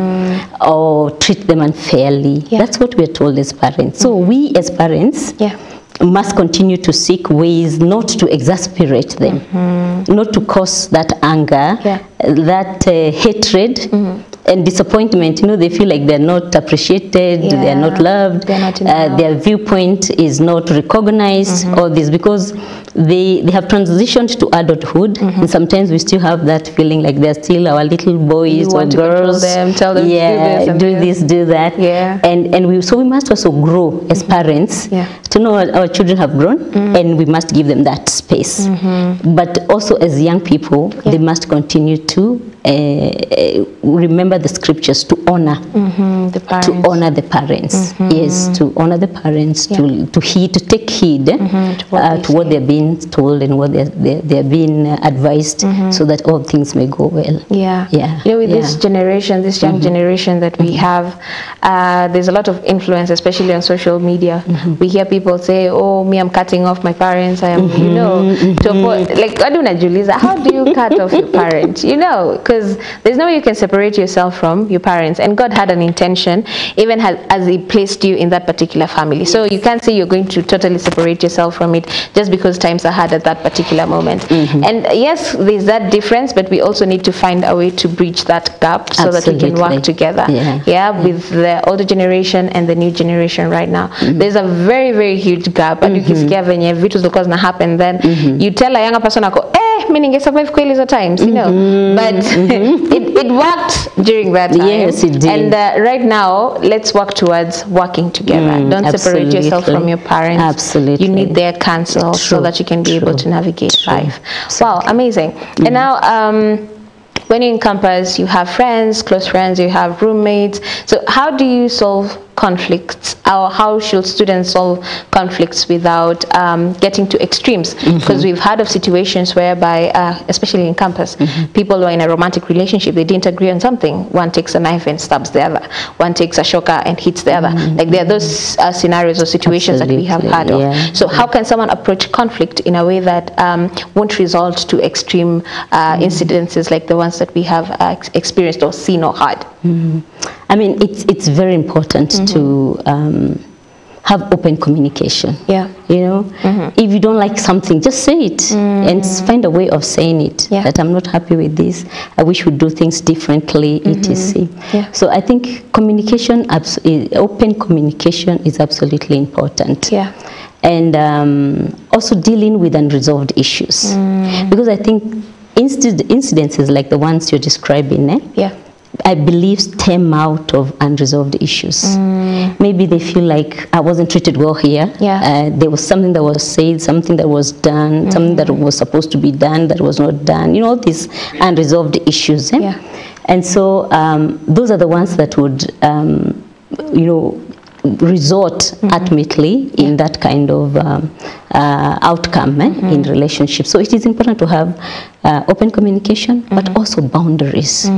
or treat them unfairly. That's what we are told as parents. So we as parents must continue to seek ways not to exasperate them, not to cause that anger, that hatred and disappointment. You know, they feel like they're not appreciated, they're not loved, their viewpoint is not recognized, all this, because they have transitioned to adulthood, and sometimes we still have that feeling like they're still our little boys or girls. Them, tell them to do this, do that. And we must also grow as parents to know our children have grown, and we must give them that space. But also as young people, they must continue to remember the scriptures, to honor the parents. To honor the parents. Yes, to honor the parents, to take heed to what they're being told and what they're being advised, so that all things may go well. Yeah. You know, with this generation, this young generation that we have, there's a lot of influence, especially on social media. We hear people say, oh, me, I'm cutting off my parents. I am, you know, like, how do you cut off your parents? You know, because there's no way you can separate yourself from your parents, and God had an intention even as he placed you in that particular family. So you can't say you're going to totally separate yourself from it just because times are hard at that particular moment. And yes, there's that difference, but we also need to find a way to bridge that gap so that we can work together with the older generation and the new generation right now. There's a very, very huge gap, and you can scare venye vitu zilikuwa zina happen, then you tell a younger person me ningesurvive kweli hizo times, you know, but it worked during that time. Yes, it did. And right now, let's work towards working together. Don't separate yourself from your parents. Absolutely. You need their counsel so that you can be able to navigate life. Wow, amazing. And now, when you're in campus, you have friends, close friends, you have roommates. So how do you solve conflicts, or how should students solve conflicts without getting to extremes? Because we've heard of situations whereby, especially in campus, people who are in a romantic relationship, they didn't agree on something. One takes a knife and stabs the other. One takes a shocker and hits the other. Like there are those scenarios or situations that we have heard of. So how can someone approach conflict in a way that won't result to extreme incidences like the ones that we have experienced or seen or heard? I mean, it's very important to have open communication. You know, if you don't like something, just say it and find a way of saying it. That I'm not happy with this. I wish we'd do things differently. Etc. So I think communication, open communication, is absolutely important. And also dealing with unresolved issues, because I think incidences like the ones you're describing, I believe stem out of unresolved issues. Maybe they feel like I wasn't treated well here. There was something that was said, something that was done, something that was supposed to be done that was not done. You know, these unresolved issues. And so those are the ones that would, you know, resort ultimately in that kind of outcome in relationships. So it is important to have open communication, but also boundaries,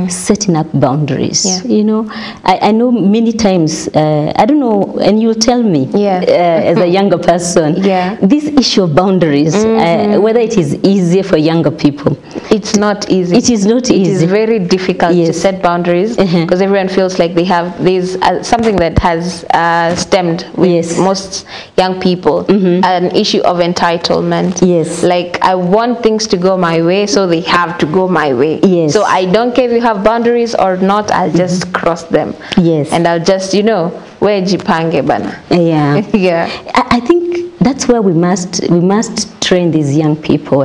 setting up boundaries. You know, I know many times, I don't know, and you'll tell me as a younger person, this issue of boundaries, whether it is easier for younger people. It's not easy. It is not easy. It is very difficult to set boundaries because everyone feels like there's something that has stemmed with most young people, an issue of entitlement. Like, I want things to go my way, so they have to go my way. So I don't care if you have boundaries or not, I'll just cross them. And I'll just, you know, where jipange bana. I think that's where we must train these young people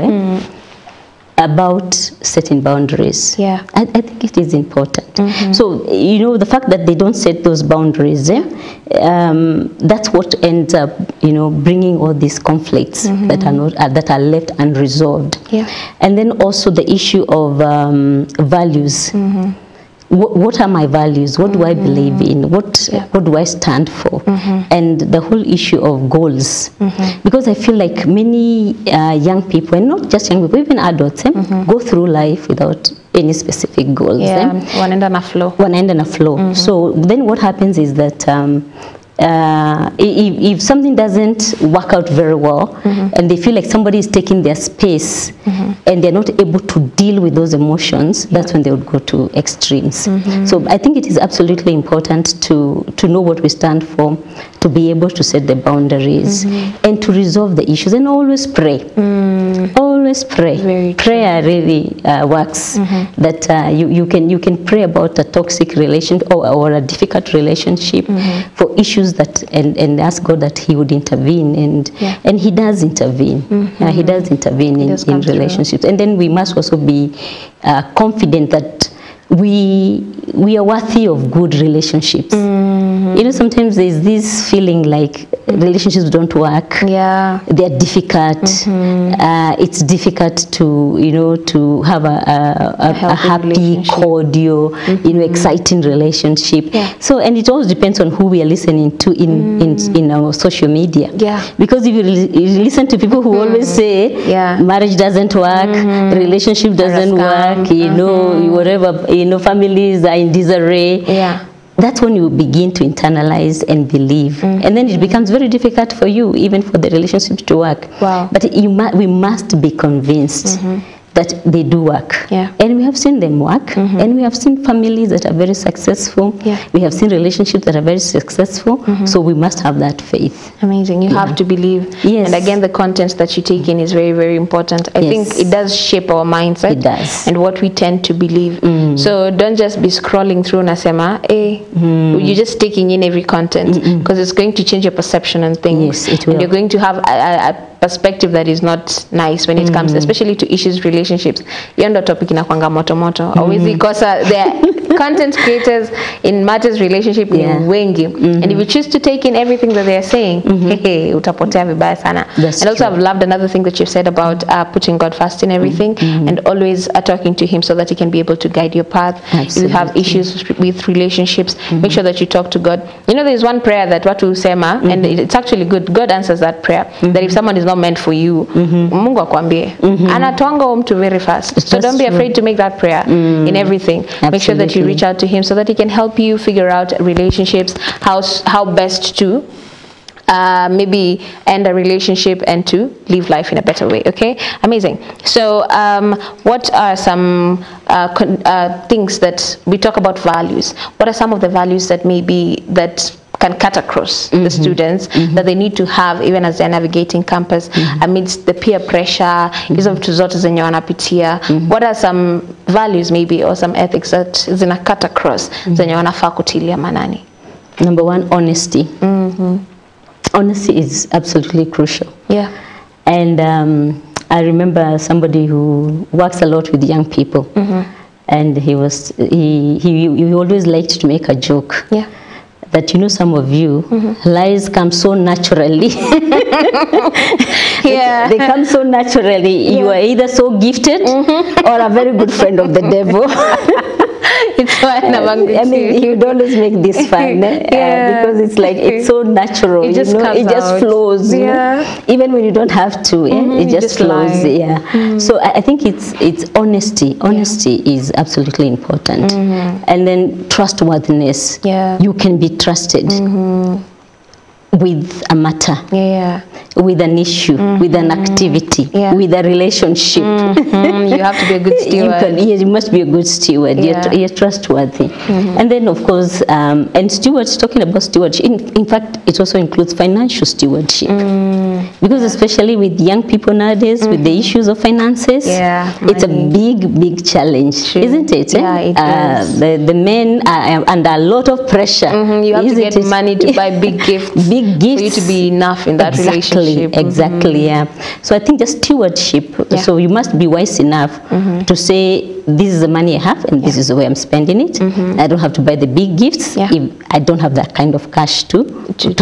about setting boundaries. I think it is important. So, you know, the fact that they don't set those boundaries, that's what ends up, you know, bringing all these conflicts that are left unresolved. And then also the issue of values. What are my values? What do I believe in? What do I stand for? And the whole issue of goals. Because I feel like many young people, and not just young people, even adults, go through life without any specific goals. One end and a flow. One end and a flow. So then what happens is that if something doesn't work out very well, and they feel like somebody is taking their space, and they're not able to deal with those emotions, that's when they would go to extremes. So I think it is absolutely important to know what we stand for, to be able to set the boundaries, and to resolve the issues, and always pray. Always pray. Prayer really works. That you can pray about a toxic relationship or a difficult relationship, for issues that and ask God that He would intervene, and He does intervene. He does intervene in relationships, and then we must also be confident that we are worthy of good relationships. You know, sometimes there's this feeling like relationships don't work. They're difficult. It's difficult to, you know, to have a happy, cordial, you know, exciting relationship. So, and it all depends on who we are listening to in our social media. Because if you listen to people who always say marriage doesn't work, relationship doesn't work, you know, whatever, you know, families are in disarray. That's when you begin to internalize and believe, and then it becomes very difficult for you, even for the relationship to work. But we must be convinced that they do work. Yeah. And we have seen them work, and we have seen families that are very successful. Yeah. We have seen relationships that are very successful. So we must have that faith. Amazing. You have to believe. Yes. And again, the content that you take in is very, very important. I think it does shape our mindset. It does. And what we tend to believe. So don't just be scrolling through Nasema. You're just taking in every content, because it's going to change your perception on things. Yes, it will. And you're going to have a perspective that is not nice when it comes, especially to issues, relationships. Hiyo ndo topic inakwanga moto moto. Always because the content creators in matters relationship ni wengi. And if you choose to take in everything that they are saying, utapotea vibaya sana. That's and also true. I've loved another thing that you've said about putting God first in everything, and always talking to him so that he can be able to guide your path. If you have issues with relationships, make sure that you talk to God. You know, there's one prayer that watu sema, and it's actually good. God answers that prayer, that if someone is not meant for you, Mungu akwambie. Anatoanga mtu very fast. So don't be afraid to make that prayer in everything. Absolutely. Make sure that you reach out to him so that he can help you figure out relationships, how best to maybe end a relationship and to live life in a better way. Okay, amazing. So what are some things that we talk about? Values. What are some of the values that maybe that can cut across the students that they need to have even as they're navigating campus amidst the peer pressure, hizo vitu zote zenye wanapitia? What are some values maybe or some ethics that zina cut across zenye wanafaa kutilia manani? Number one, honesty. Honesty is absolutely crucial. Yeah. And I remember somebody who works a lot with young people, and he always liked to make a joke. Yeah. That, you know, some of you, lies come so naturally. Yeah. They come so naturally. You are either so gifted or a very good friend of the devil. It's fine among the I mean, you don't always make this fun, because it's like, it's so natural, it just comes it just out. flows, you know? Even when you don't have to, it just flows. So I think it's honesty. Honesty is absolutely important. And then trustworthiness. You can be trusted with a matter, with an issue, with an activity, with a relationship. You have to be a good steward. You must be a good steward. You're trustworthy. And then, of course, and stewards, talking about stewardship, in fact, it also includes financial stewardship. Because especially with young people nowadays, with the issues of finances, it's a big challenge, isn't it? Yeah, it is. The men are under a lot of pressure. You have to get money to buy big gifts. Big gifts. For you to be enough in that relationship. Exactly, yeah. So I think just stewardship. So you must be wise enough to say, this is the money I have and this is the way I'm spending it. I don't have to buy the big gifts if I don't have that kind of cash to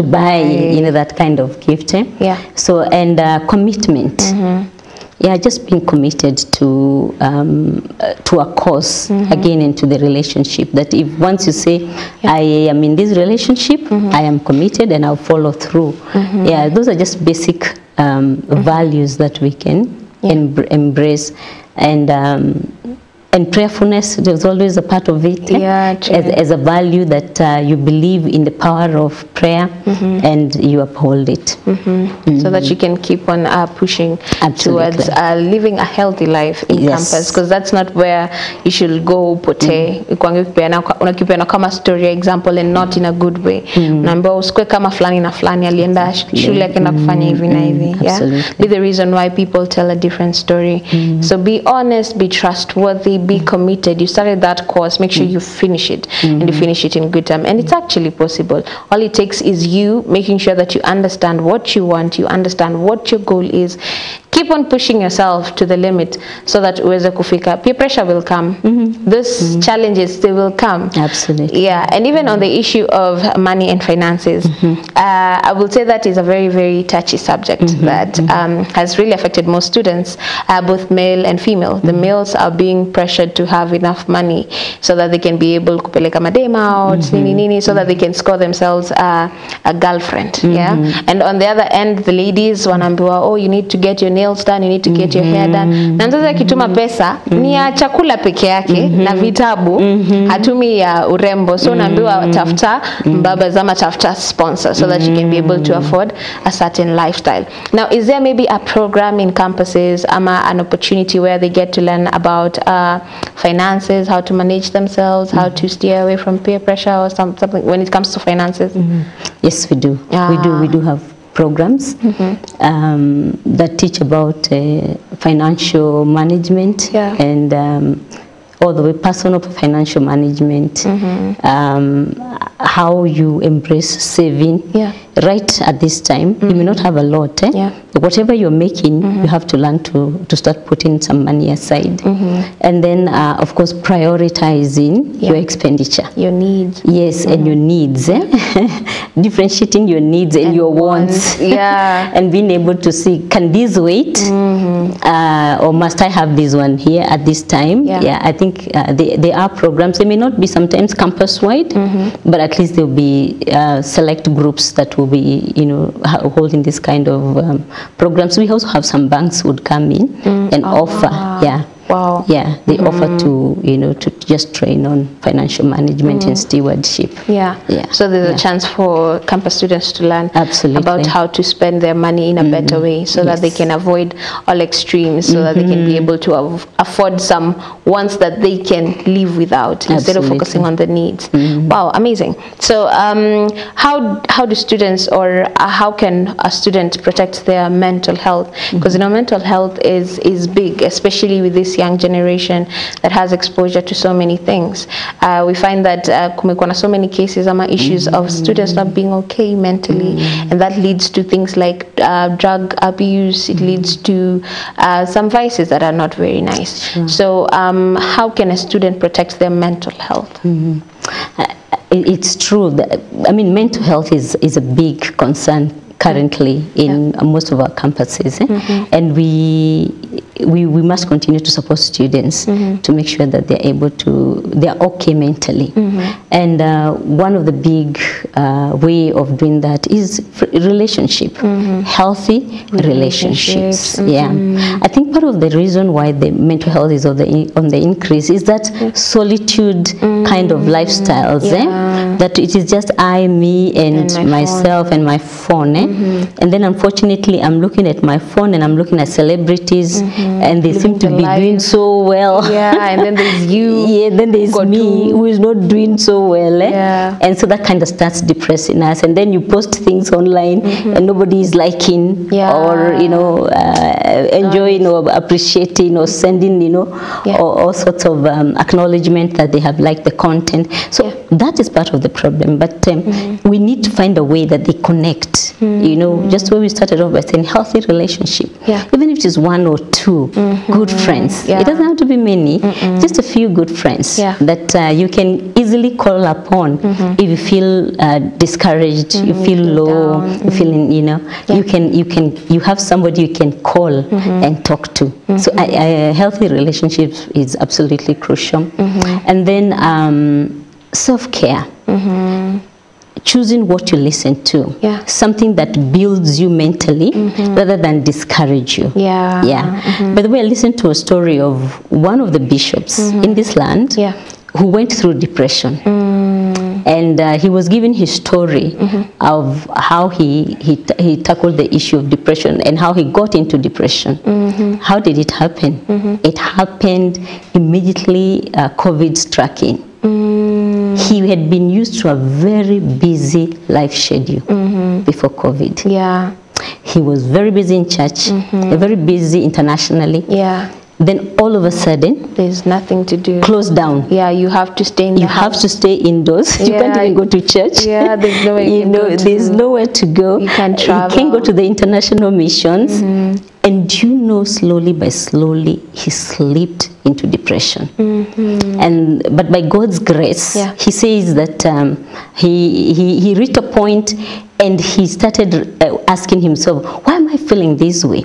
buy, you know, that kind of gift. So, and commitment. Just being committed to a cause, again, into the relationship. That if once you say, I am in this relationship, I am committed and I'll follow through. Those are just basic values that we can embrace. And prayerfulness, there's always a part of it as a value that you believe in the power of prayer and you uphold it. So that you can keep on pushing towards living a healthy life in campus, because that's not where you should go potee. Unakipeana kama story example and not in a good way. Unaambiwa usikue kama fulani na fulani alienda shule akaenda kufanya hivi na hivi. Be the reason why people tell a different story. So be honest, be trustworthy, be committed. You started that course, make sure you finish it and you finish it in good time. And it's actually possible. All it takes is you making sure that you understand what you want, you understand what your goal is. Keep on pushing yourself to the limit so that uweze kufika. Peer pressure will come. Those challenges, they will come. Absolutely. And even on the issue of money and finances, I will say that is a very, very touchy subject that has really affected most students, both male and female. The males are being pressured to have enough money so that they can be able to kupeleka madema out, so that they can score themselves a girlfriend. And on the other end, the ladies wanaambiwa, oh, you need to get your nails nails done, you need to get your hair done. Na mzazi akituma pesa ni ya chakula peke yake na vitabu, hatumi ya urembo. So naambiwa tafuta mbaba zama, tafuta sponsor so that you can be able to afford a certain lifestyle. Now, is there maybe a program in campuses, an opportunity where they get to learn about finances, how to manage themselves, how to steer away from peer pressure or something when it comes to finances? Yes, we do. We do have programs that teach about financial management and all the way personal financial management, how you embrace saving. Right at this time, you may not have a lot. But whatever you're making, you have to learn to start putting some money aside. And then, of course, prioritizing your expenditure. Your needs. Yes, and your needs. Differentiating your needs and your wants. And being able to see, can this wait? Or must I have this one here at this time? I think there are programs. They may not be sometimes campus-wide, but at least there will be select groups that will be, holding this kind of programs. We also have some banks would come in and offer, they offer to just train on financial management and stewardship. So there's a chance for campus students to learn about how to spend their money in a better way, so that they can avoid all extremes, so that they can be able to afford some wants that they can live without instead of focusing on the needs. Wow, amazing. So how do students, or how can a student protect their mental health? Because mental health is big, especially with this young generation that has exposure to so many things. We find that kumekuwa na so many cases ama issues of students not being okay mentally, and that leads to things like drug abuse. It leads to some vices that are not very nice. So how can a student protect their mental health? It's true that, mental health is a big concern currently in most of our campuses, and we must continue to support students to make sure that they're okay mentally. And one of the big way of doing that is relationship, healthy relationships. I think part of the reason why the mental health is on the increase is that solitude kind of lifestyles, that it is just I, me, and myself and my phone. And then unfortunately I'm looking at my phone and I'm looking at celebrities, and they seem to be doing so well. And then there's you. Then there's me who is not doing so well. And so that kind of starts depressing us. And then you post things online and nobody is liking or enjoying or appreciating or sending all sorts of acknowledgement that they have liked the content. So that is part of the problem. But we need to find a way that they connect. Just where we started off by saying healthy relationship. Even if it is one or two good friends. It doesn't have to be many. Just a few good friends that you can easily call upon if you feel discouraged, you feel low, you feeling, you have somebody you can call and talk to. So healthy relationships is absolutely crucial. And then self-care. Choosing what you listen to, something that builds you mentally rather than discourage you. By the way, I listened to a story of one of the bishops in this land who went through depression. And he was giving his story of how he tackled the issue of depression and how he got into depression. How did it happen? It happened immediately COVID struck in. He had been used to a very busy life schedule before COVID. He was very busy in church, very busy internationally. Then all of a sudden, there's nothing to do. Closed down. You have to stay in the house. You have to stay indoors. You can't even go to church. There's nowhere there's nowhere to go. You can't travel. You can't go to the international missions. And slowly by slowly, he slipped into depression. But by God's grace, he says that he reached a point and he started asking himself, why am I feeling this way?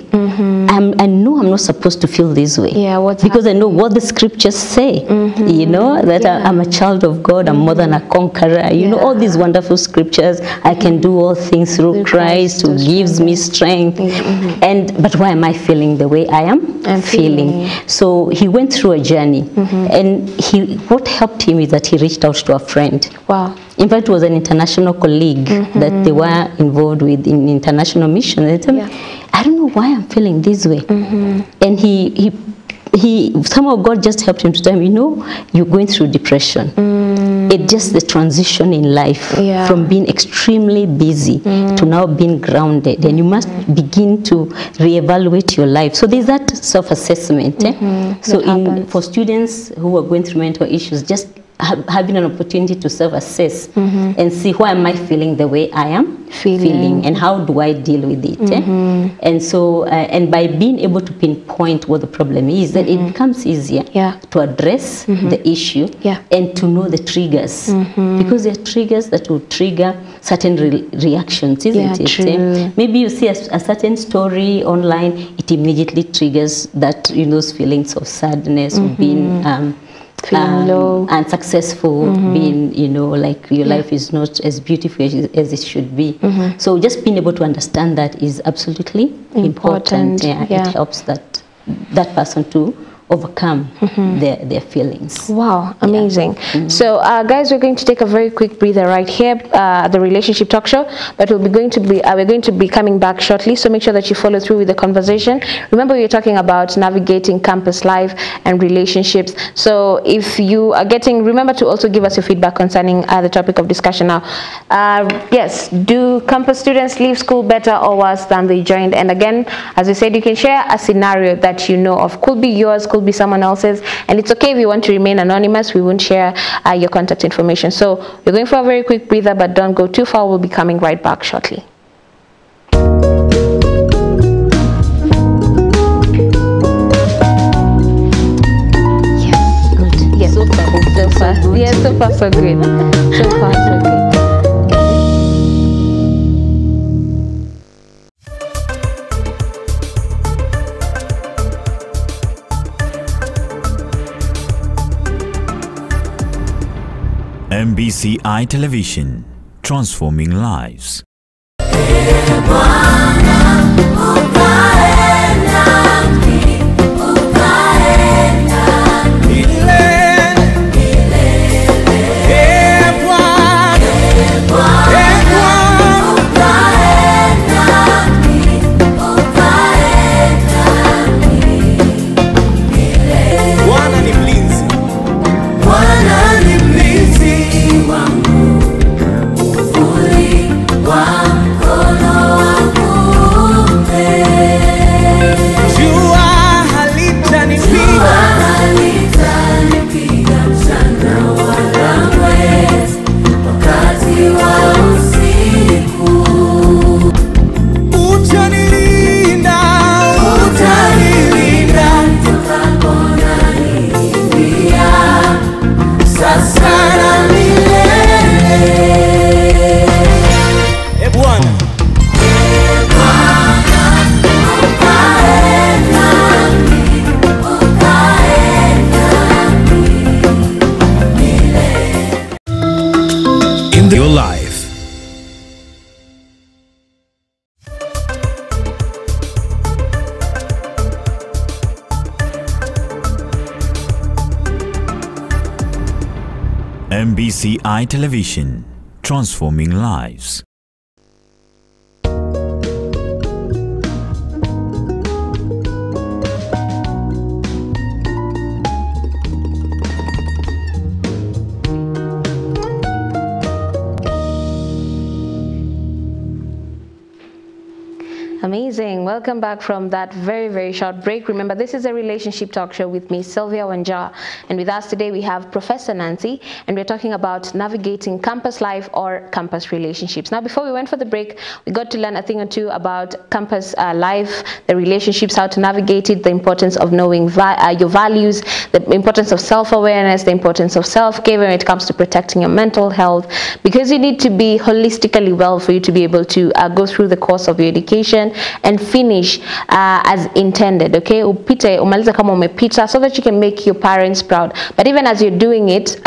I know I'm not supposed to feel this way. Yeah, because I know what the scriptures say. You know, that I'm a child of God, I'm more than a conqueror. You know, all these wonderful scriptures. I can do all things through Christ who gives me strength. But why am I feeling the way I am feeling? So he went through a journey, and what helped him is that he reached out to a friend. Wow. In fact, it was an international colleague that they were involved with in international mission. They told me, I don't know why I'm feeling this way. And he somehow God just helped him to tell him, you know, you're going through depression. It's just the transition in life from being extremely busy to now being grounded, and you must begin to reevaluate your life. So there's that self-assessment. So for students who are going through mental issues, just having an opportunity to self-assess and see, why am I feeling the way I am feeling, and how do I deal with it? And so, and by being able to pinpoint what the problem is, then it becomes easier to address the issue and to know the triggers, because there are triggers that will trigger certain reactions, isn't it? Maybe you see a certain story online, it immediately triggers that, you know, those feelings of sadness, of being feeling low, unsuccessful, being, you know, like your life is not as beautiful as it should be. So just being able to understand that is absolutely important. It helps that person to overcome their feelings. Wow, amazing. So guys, we're going to take a very quick breather right here at the Relationship Talk Show, but we're going to be coming back shortly, so make sure that you follow through with the conversation. Remember, we're talking about navigating campus life and relationships. So if you are remember to also give us your feedback concerning the topic of discussion now. Yes, do campus students leave school better or worse than they joined? And again, as I said, you can share a scenario that you know of. Could be yours, could be someone else's, and it's okay if you want to remain anonymous. We won't share your contact information. So we're going for a very quick breather, but don't go too far. We'll be coming right back shortly. Good. Yes, so far so good. Yes, so far so good. So far so good. MBCI Television, transforming lives. Your life. MBCI Television, transforming lives. Amazing. Welcome back from that very, very short break. Remember, this is a relationship talk show with me, Sylvia Wanja. And with us today, we have Professor Nancy, and we're talking about navigating campus life or campus relationships. Now, before we went for the break, we got to learn a thing or two about campus life, the relationships, how to navigate it, the importance of knowing your values, the importance of self-awareness, the importance of self-care when it comes to protecting your mental health, because you need to be holistically well for you to be able to go through the course of your education institution and finish as intended, okay? Upite, umaliza kama umepita, so that you can make your parents proud. But even as you're doing it,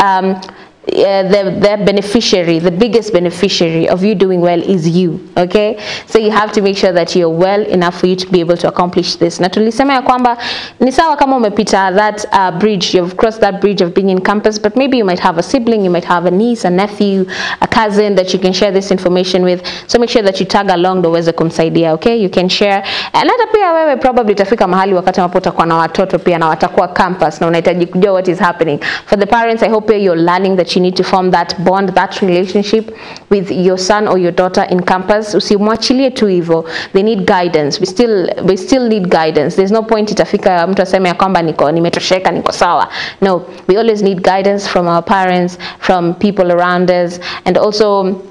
the beneficiary, the biggest beneficiary of you doing well is you, okay? So you have to make sure that you're well enough for you to be able to accomplish this. Na tulisema ya kwamba ni sawa kama umepita that bridge, you've crossed that bridge of being in campus, but maybe you might have a sibling, you might have a niece, a nephew, a cousin that you can share this information with. So make sure that you tag along ndo uweze kumsaidia, okay? You can share. And hata pia wewe probably utafika mahali wakati ambapo utakuwa na watoto pia na watakuwa campus na unahitaji kujua what is happening. For the parents, I hope you're learning that you need to form that bond, that relationship with your son or your daughter in campus. Usimwachilie tu hivyo. They need guidance. We still need guidance. There's no point itafika mtu aseme ya kwamba nimetosheka, niko sawa. No, we always need guidance from our parents, from people around us, and also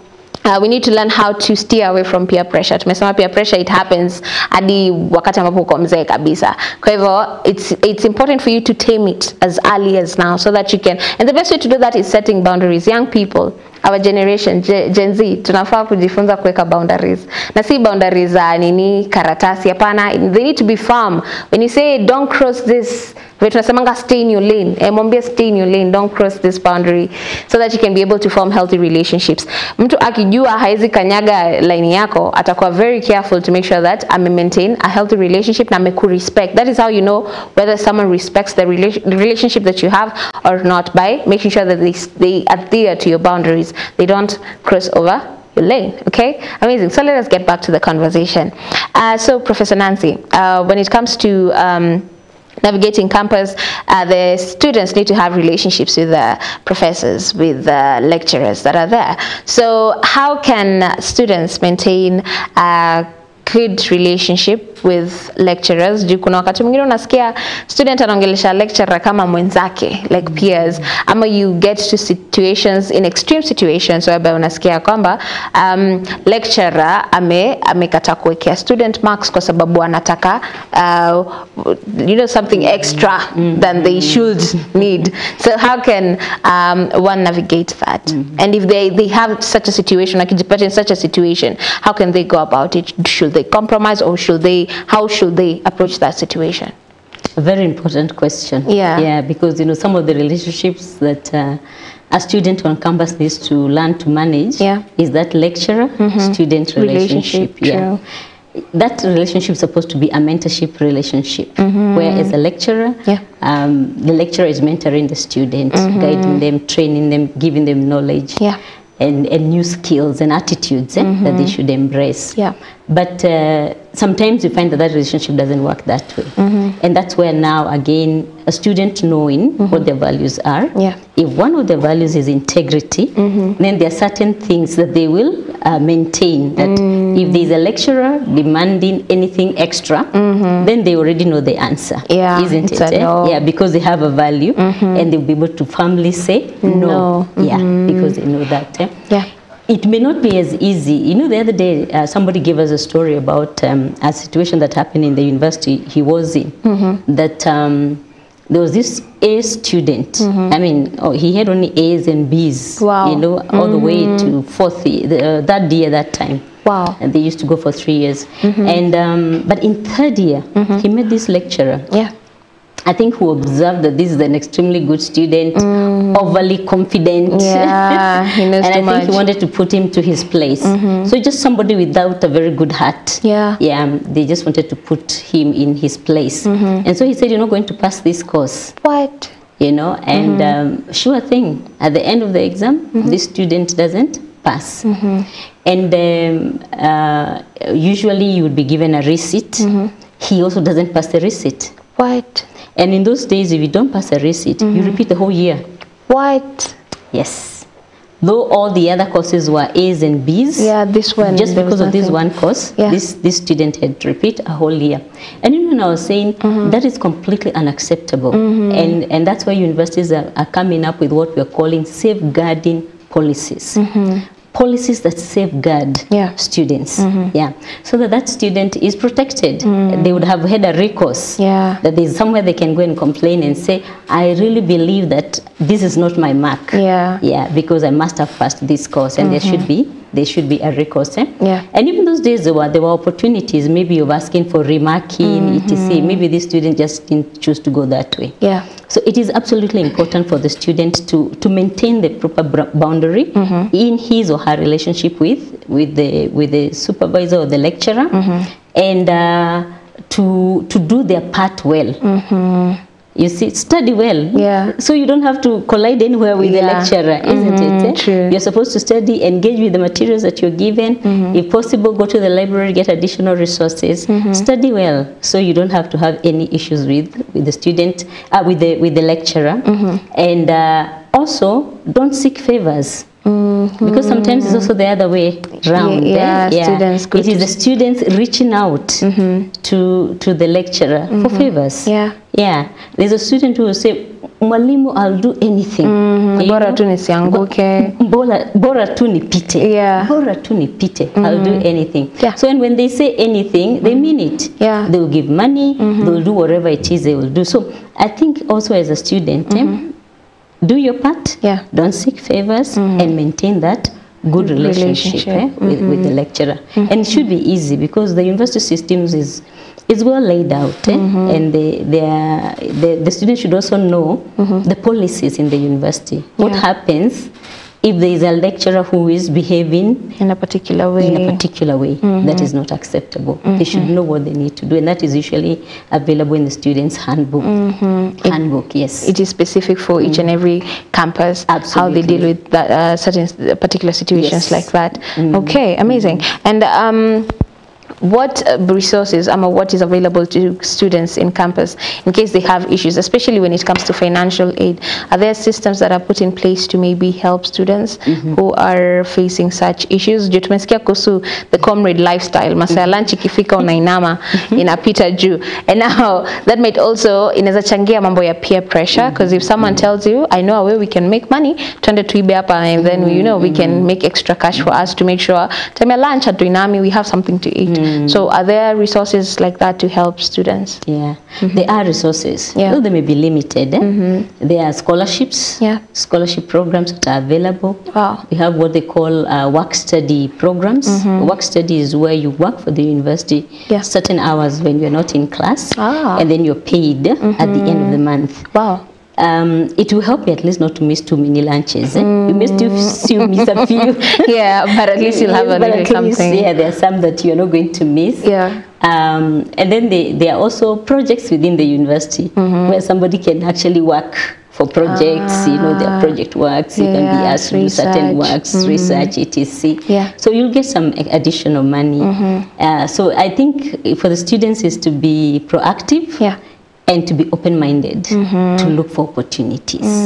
we need to learn how to steer away from peer pressure. Tumesema peer pressure, it happens hadi wakati ambapo uko mzee kabisa. Kwa hivyo it's important for you to tame it as early as now, so that you can, and the best way to do that is setting boundaries. Young people, our generation, Gen Z, tunafaa kujifunza kuweka boundaries. Na si boundaries za nini karatasi, hapana. They need to be firm. When you say don't cross this, tunasemanga stay in your lane. Mwambie stay in your lane, don't cross this boundary, so that you can be able to form healthy relationships. Mtu akijua haizi kanyaga line yako, atakuwa very careful to make sure that maintain a healthy relationship na respect. That is how you know whether someone respects the relationship that you have or not, by making sure that they adhere to your boundaries. They don't cross over your lane, okay? Amazing. So let us get back to the conversation. So Professor Nancy, when it comes to navigating campus, the students need to have relationships with the professors, with the lecturers that are there. So how can students maintain a good relationship with lecturers? Juu kuna wakati mwingine unasikia student anaongelesha lecturer kama mwenzake, like peers, ama you get to situations, in extreme situations, whereby unasikia kwamba lecturer amekata kuwekea student marks kwa sababu anataka something extra than they should need. So how can one navigate that? And if they have such a situation, akijipata in such a situation, how can they go about it? Should they compromise, or how should they approach that situation? A very important question. Yeah, because some of the relationships that a student on campus needs to learn to manage is that lecturer-student relationship. True. That relationship is supposed to be a mentorship relationship, where as a lecturer, the lecturer is mentoring the student, guiding them, training them, giving them knowledge. And new skills and attitudes that they should embrace. But sometimes you find that relationship doesn't work that way. And that's where now, again, a student knowing what their values are. If one of their values is integrity, then there are certain things that they will maintain. That if there's a lecturer demanding anything extra, then they already know the answer, isn't it? No. Yeah, because they have a value, and they'll be able to firmly say no. Because they know that. It may not be as easy. The other day, somebody gave us a story about a situation that happened in the university he was in, that there was this A student. I mean, he had only A's and B's, all the way to fourth year, that year, that time. Wow. And they used to go for 3 years. And but in third year, he met this lecturer. I think who observed that this is an extremely good student, overly confident. He knows and too much. I think he wanted to put him to his place. So just somebody without a very good heart. They just wanted to put him in his place. And so he said, you're not going to pass this course. What? And sure thing, at the end of the exam, this student doesn't pass. And usually you would be given a receipt. He also doesn't pass the receipt. What? And in those days, if you don't pass a receipt, you repeat the whole year. What? Yes. Though all the other courses were A's and B's, this one, just because of this one course, this student had to repeat a whole year. And I was saying that is completely unacceptable. And that's why universities are coming up with what we are calling safeguarding policies. Policies that safeguard students, so that student is protected. They would have had a recourse, that there's somewhere they can go and complain and say, I really believe that this is not my mark, because I must have passed this course, and there should be there should be a recourse. Yeah. And even those days, there were opportunities, maybe of asking for remarking, etc. Maybe the student just didn't choose to go that way. Yeah. So it is absolutely important for the student to maintain the proper boundary in his or her relationship with the supervisor or the lecturer, and to do their part well. You see, study well. Yeah. So you don't have to collide anywhere with the lecturer, isn't it? True. You're supposed to study, engage with the materials that you're given. If possible, go to the library, get additional resources. Study well, so you don't have to have any issues with the student, with the lecturer. And also, don't seek favors. Because sometimes it's also the other way around. Students. It is the students reaching out to the lecturer for favors. Yeah. There's a student who will say, Mwalimu, I'll do anything. Bora tu nisianguke. Bora tu nipite. Yeah. Bora tu nipite. I'll do anything. Yeah. So when they say anything, they mean it. Yeah. They will give money. They will do whatever it is they will do. So I think also as a student, do your part. Yeah. Don't seek favors and maintain that good relationship with the lecturer. And it should be easy because the university systems is well laid out, and the students should also know the policies in the university. What happens if there is a lecturer who is behaving in a particular way, that is not acceptable. They should know what they need to do, and that is usually available in the students' handbook. Yes. It is specific for each and every campus, how they deal with that, certain particular situations like that. Okay, amazing. And what resources what is available to students in campus in case they have issues, especially when it comes to financial aid? Are there systems that are put in place to maybe help students who are facing such issues? Juu tumesikia kuhusu the comrade lifestyle, masaa ya lunch ikifika unainama inapita juu, and now that might also inaweza changia mambo ya peer pressure, because if someone tells you, I know a way we can make money, twende tuibe hapa, and then we can make extra cash for us to make sure time ya lunch hatuinami, we have something to eat. So are there resources like that to help students? Yeah, there are resources. Though they may be limited. There are scholarships, scholarship programs that are available. Wow. We have what they call work study programs. Work study is where you work for the university certain hours when you're not in class, and then you're paid at the end of the month. Wow. It will help you at least not to miss too many lunches. You may still miss a few. But at least you'll have something. Yeah, there are some that you're not going to miss. And then there are also projects within the university where somebody can actually work for projects. There are project works. You can be asked to do certain works, research, etc. So you'll get some additional money. So I think for the students is to be proactive. And to be open-minded, to look for opportunities,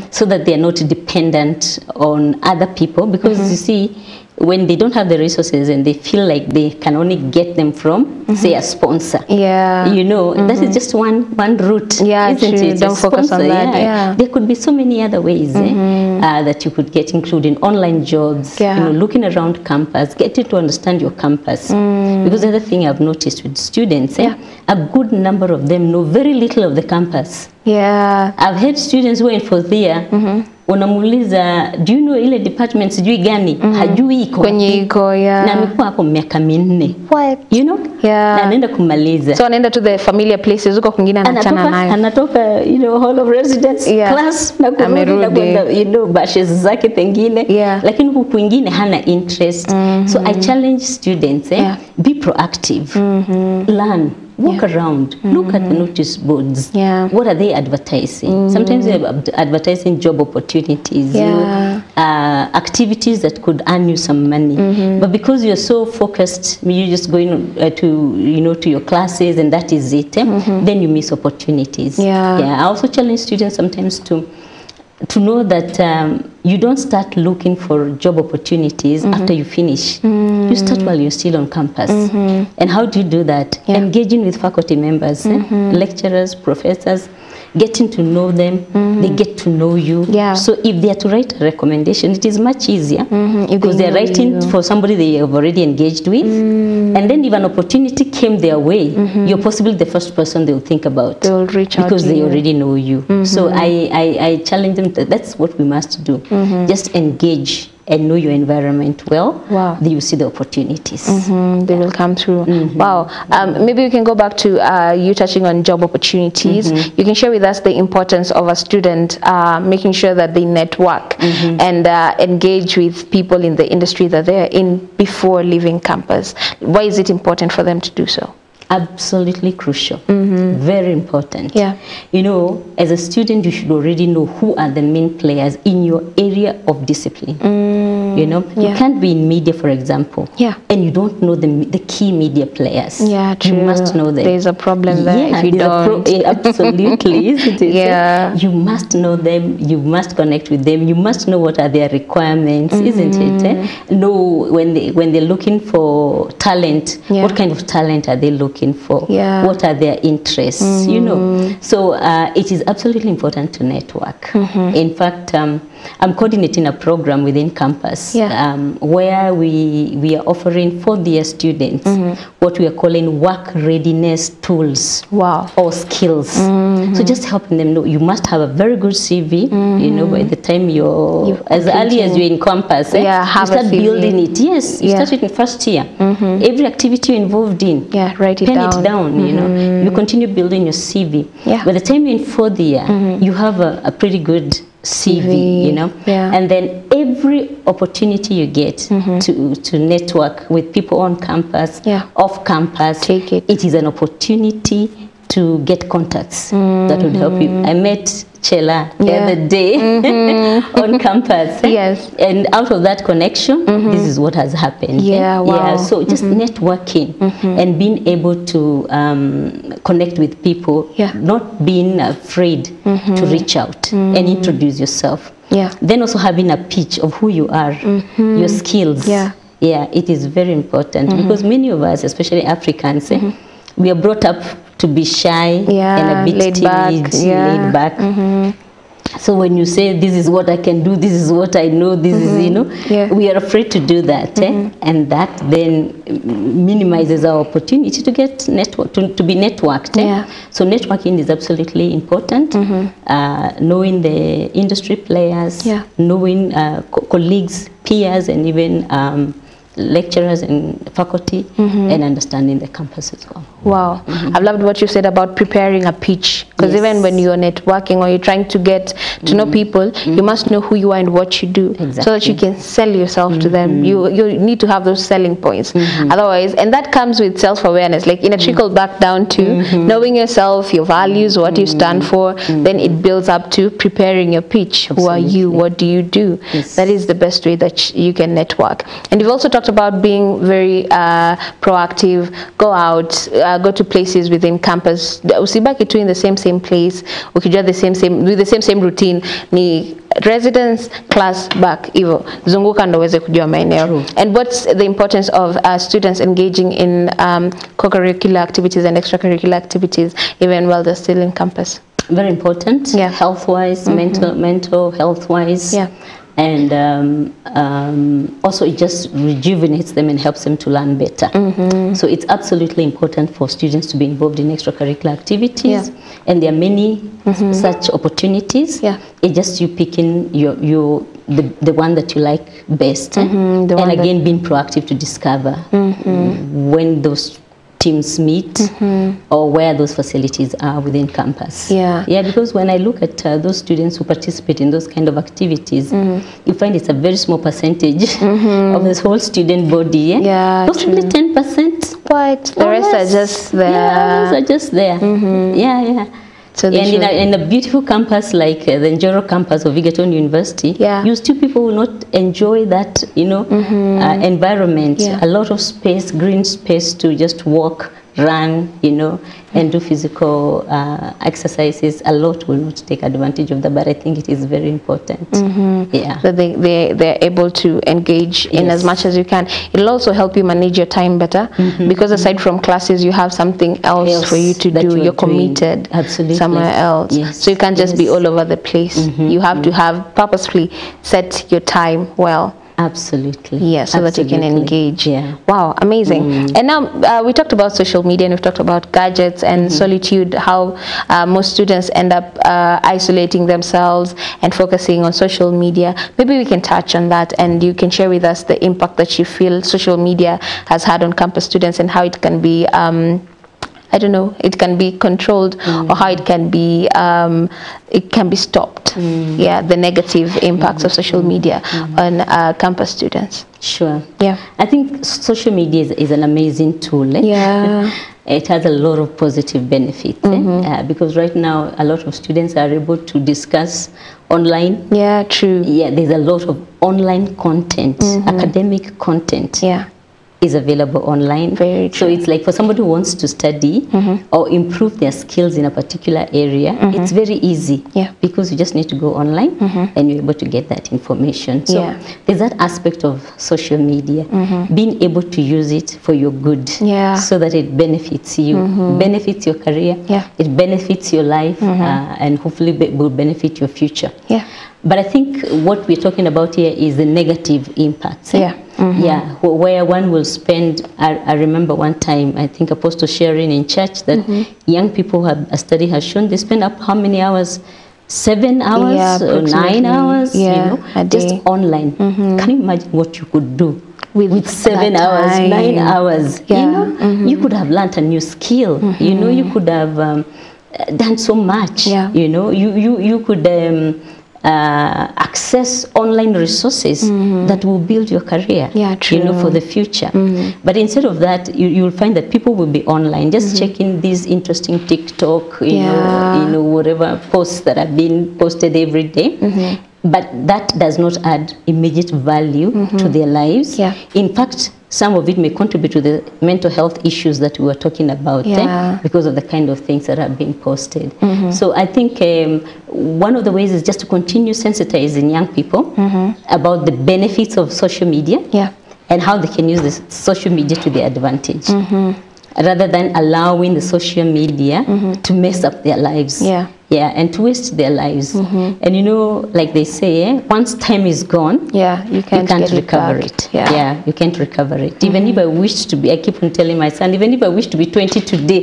so that they are not dependent on other people, because you see, when they don't have the resources and they feel like they can only get them from, say, a sponsor. That is just one route, isn't it? Don't focus on that. There could be so many other ways that you could get, including online jobs, looking around campus, getting to understand your campus. Because the other thing I've noticed with students, a good number of them know very little of the campus. I've had students who are in fourth year, unamuuliza, do you know ile department sijui gani? Hajui iko. Kwenye iko, na amekuwa hapo miaka 4. What? Na anaenda kumaliza. So anaenda to the familiar places, huko kwingine anachana nayo. Anatoka, hall of residence, class, na kurudi na kwenda, bashes zake pengine. Lakini huku kwingine hana interest. So I challenge students, be proactive, learn. Walk around, look at the notice boards. What are they advertising? Sometimes they're advertising job opportunities, activities that could earn you some money. But because you're so focused, you're just going to your classes and that is it, then you miss opportunities. I also challenge students sometimes to know that you don't start looking for job opportunities after you finish. You start while you're still on campus. And how do you do that? Engaging with faculty members, lecturers, professors, getting to know them, they get to know you. So if they are to write a recommendation, it is much easier because they are writing for somebody they have already engaged with. And then if an opportunity came their way, you're possibly the first person they'll think about. They'll reach out because they already know you. So I challenge them that that's what we must do. Just engage and know your environment well, wow, then you see the opportunities. They will come through. Wow. Maybe we can go back to you touching on job opportunities. You can share with us the importance of a student making sure that they network and engage with people in the industry that they're in before leaving campus. Why is it important for them to do so? Absolutely crucial. Very important. Yeah. You know, as a student, you should already know who are the main players in your area of discipline. You know, you can't be in media, for example, and you don't know the key media players. Yeah, true. You must know them. There's a problem there if you don't. Absolutely, isn't it? Yeah. You must know them. You must connect with them. You must know what are their requirements, isn't it? Know when they're looking for talent, what kind of talent are they looking for? Yeah. What are their interests? You know, so it is absolutely important to network. In fact, I'm coordinating a program within campus where we are offering for-year students what we are calling work readiness tools or skills. So just helping them know you must have a very good CV. You know, by the time you're as early as you're in campus, you start building it. Yes, you start it in first year. Every activity you're involved in, write it down. Pen it down. You know, you continue building your CV. By the time you're in fourth year, you have a pretty good CV, you know, and then every opportunity you get to network with people on campus, off campus, take it. It is an opportunity to get contacts that would help you. I met Chela the other day on campus. And out of that connection, this is what has happened. So just networking and being able to connect with people, not being afraid to reach out and introduce yourself. Then also having a pitch of who you are, your skills. It is very important because many of us, especially Africans, we are brought up to be shy and a bit timid, laid back. So when you say, this is what I can do, this is what I know, this is, you know, we are afraid to do that. And that then minimizes our opportunity to get to be networked. So networking is absolutely important. Knowing the industry players, knowing colleagues, peers, and even lecturers and faculty, and understanding the campus as well. Wow. I've loved what you said about preparing a pitch, because even when you're networking or you're trying to get to know people, you must know who you are and what you do, so that you can sell yourself to them. You need to have those selling points. Otherwise, and that comes with self-awareness, like in a trickle back down to knowing yourself, your values, what you stand for, then it builds up to preparing your pitch. Who are you? What do you do? That is the best way that you can network. And you've also talked about being very proactive, go out, go to places within campus. Usibaki tu in the same place, ukijua with the same routine, ni residence, class, back, hivyo zunguka ndo uweze kujua maeneo. And what's the importance of students engaging in co-curricular activities and extracurricular activities even while they're still in campus? Very important, health-wise, mental health-wise. And also it just rejuvenates them and helps them to learn better. So it's absolutely important for students to be involved in extracurricular activities, and there are many such opportunities. It's just you picking the one that you like best, and again being proactive to discover when those teams meet or where those facilities are within campus. Because when I look at those students who participate in those kind of activities, you find it's a very small percentage of this whole student body. Possibly 10%. Quite. The rest are just there. Others are just there. So in a beautiful campus like the Njoro campus of Egerton University, you still people will not enjoy that, you know, environment. A lot of space, green space to just walk, run, you know, and do physical exercises. A lot will not take advantage of that, but I think it is very important. That they're able to engage in as much as you can. It'll also help you manage your time better, because aside from classes, you have something else for you to do. You're committed somewhere else. So you can't just be all over the place. You have to have purposefully set your time well. Absolutely. Yeah, so that you can engage. Yeah. Wow, amazing. And now we talked about social media and we've talked about gadgets and solitude, how most students end up isolating themselves and focusing on social media. Maybe we can touch on that and you can share with us the impact that you feel social media has had on campus students and how it can be I don't know, it can be controlled or how it can be stopped. Yeah, the negative impacts of social media on campus students. Sure. Yeah. I think social media is an amazing tool. Yeah. It has a lot of positive benefits because right now a lot of students are able to discuss online. Yeah, true. Yeah, there's a lot of online content, academic content. Yeah. Is available online. Very true. So it's like for somebody who wants to study or improve their skills in a particular area, it's very easy because you just need to go online and you're able to get that information. So there's that aspect of social media, being able to use it for your good so that it benefits you, benefits your career, it benefits your life and hopefully will benefit your future. Yeah. But I think what we're talking about here is the negative impacts. Yeah. Yeah, where one will spend, I remember one time, I think Apostle sharing in church that young people, a study has shown, they spend up how many hours? 7 hours or 9 hours, you know, just online. Can you imagine what you could do with 7 hours, 9 hours? You know, you could have learned a new skill. You know, you could have done so much. You know, you could access online resources that will build your career, you know, for the future. But instead of that, you'll find that people will be online, just checking these interesting TikTok, you know, whatever posts that are being posted every day. But that does not add immediate value to their lives. In fact, some of it may contribute to the mental health issues that we were talking about because of the kind of things that are being posted. So I think one of the ways is just to continue sensitizing young people about the benefits of social media and how they can use this social media to their advantage. Rather than allowing the social media to mess up their lives. And to waste their lives. And you know, like they say, once time is gone, you can't recover it. You can't recover it. Even if I wish to be, I keep on telling my son, even if I wish to be 20 today,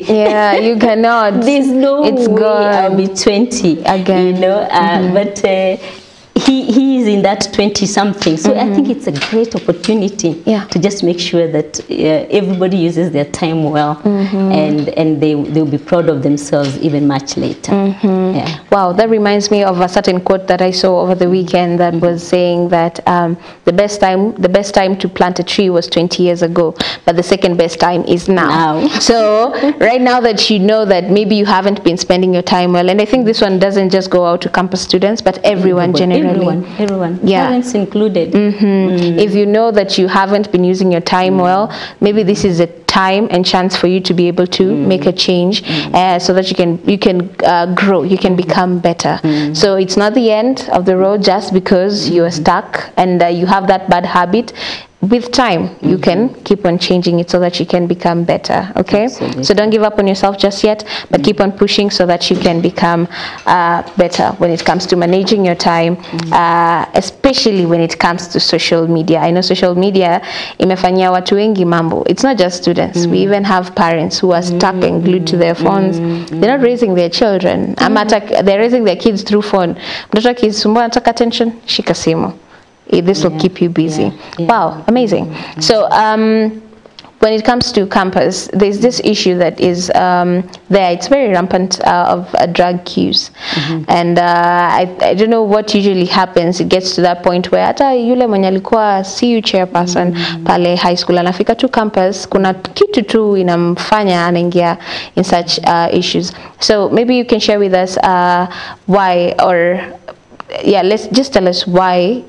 you cannot. There's no way I'll be 20 again. You know, but he is in that 20-something. So I think it's a great opportunity to just make sure that everybody uses their time well and they'll be proud of themselves even much later. Wow, that reminds me of a certain quote that I saw over the weekend that was saying that the best time to plant a tree was 20 years ago, but the second best time is now. So right now that you know that maybe you haven't been spending your time well, and I think this one doesn't just go out to campus students, but everyone generally. Everyone, parents included. If you know that you haven't been using your time well, maybe this is a time and chance for you to be able to make a change so that you can grow, you can become better. So it's not the end of the road just because you are stuck and you have that bad habit. With time, you can keep on changing it so that you can become better, okay? Absolutely. So don't give up on yourself just yet, but keep on pushing so that you can become better when it comes to managing your time, especially when it comes to social media. I know social media imefanyia watu wengi mambo. It's not just students. We even have parents who are stuck and glued to their phones. They're not raising their children. They're raising their kids through phone. Mtoto akisumbua anataka attention, shika simu. This will keep you busy. Wow, amazing. So when it comes to campus, there's this issue that is there. It's very rampant of drug use. And I don't know what usually happens. It gets to that point where hata yule mwenye alikuwa CU chairperson pale high school anafika tu campus, kuna kitu tu inamfanya anaingia in such issues. So maybe you can share with us why, or let's just tell us why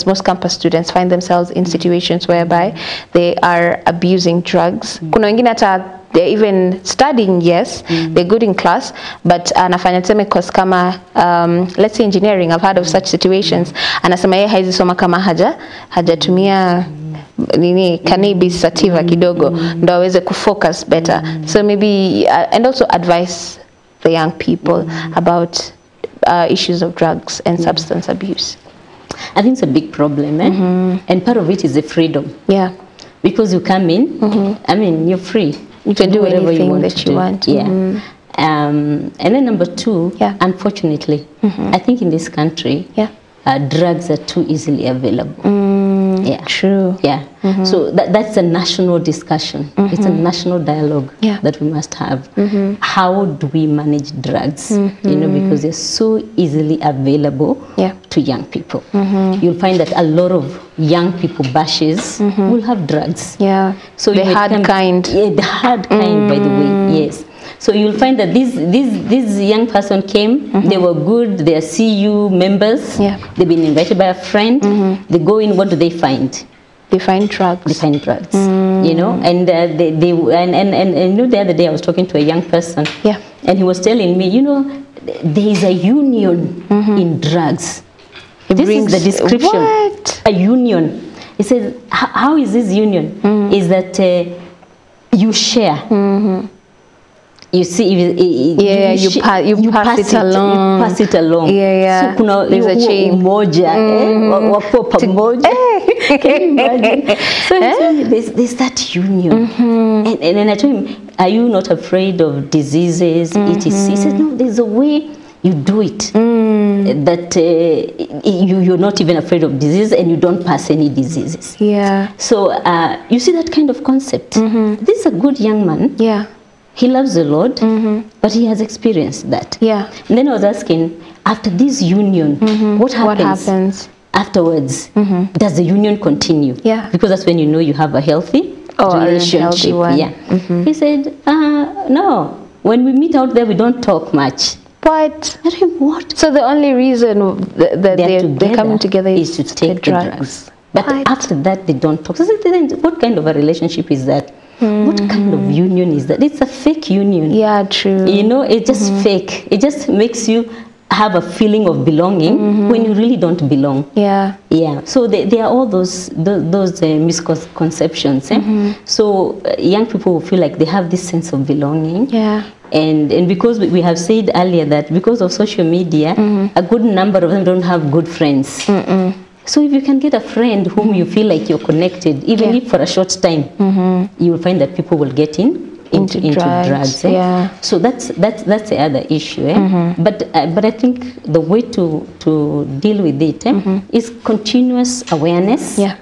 most campus students find themselves in situations whereby they are abusing drugs. Kuna wengine hata they're even studying, yes, they're good in class, but anafanya tuseme course kama let's say engineering. I've heard of such situations. Anasema yeye haizi soma kama hajatumia nini cannabis sativa kidogo ndo aweze kufocus better. So maybe and also advise the young people about issues of drugs and substance abuse. I think it's a big problem, and part of it is the freedom. Yeah. Because you come in, I mean, you're free. You can do whatever anything you want that to you do. want. Yeah. And then number two, unfortunately, I think in this country, drugs are too easily available. Yeah. True. Yeah. So that's a national discussion. It's a national dialogue that we must have. How do we manage drugs? You know, because they're so easily available to young people. You'll find that a lot of young people bashes will have drugs. Yeah. So the hard kind. Yeah, the hard kind, by the way. Yes. So you'll find that this young person came, they were good, they are CU members, they've been invited by a friend, they go in, what do they find? They find drugs. They find drugs, you know, and and you know, the other day I was talking to a young person, and he was telling me, you know, there is a union in drugs. This is the description. What? A union. He says, how is this union? Is that you share. You see, you pass it along. You pass it along. Yeah. So there's a chain. Moja, Can you imagine? So there's that union. And then I told him, are you not afraid of diseases, etc.? He said, no, there's a way you do it. That you're not even afraid of disease and you don't pass any diseases. Yeah. So you see that kind of concept. This is a good young man. Yeah. He loves the Lord, but he has experienced that. Yeah. And then I was asking, after this union, what happens afterwards? Does the union continue? Yeah. Because that's when you know you have a healthy relationship. Yeah. He said, no, when we meet out there, we don't talk much. But I said, what? So the only reason that they're coming together is to take the drugs. But after that, they don't talk. So what kind of a relationship is that? What kind of union is that? It's a fake union. Yeah, true. You know, it's just fake. It just makes you have a feeling of belonging when you really don't belong. Yeah. Yeah. So there are all those misconceptions. So young people will feel like they have this sense of belonging. Yeah. And because we have said earlier that because of social media, a good number of them don't have good friends. So if you can get a friend whom you feel like you're connected, even if for a short time, you will find that people will get into drugs. Yeah. So that's the other issue. But I think the way to deal with it is continuous awareness. Yeah.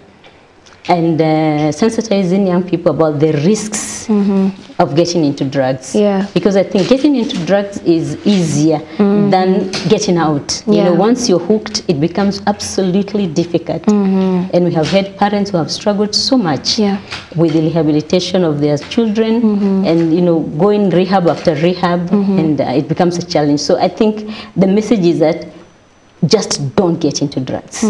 And sensitizing young people about the risks of getting into drugs. Yeah. Because I think getting into drugs is easier than getting out. You know, once you're hooked, it becomes absolutely difficult. And we have had parents who have struggled so much with the rehabilitation of their children and, you know, going rehab after rehab, and it becomes a challenge. So I think the message is that just don't get into drugs.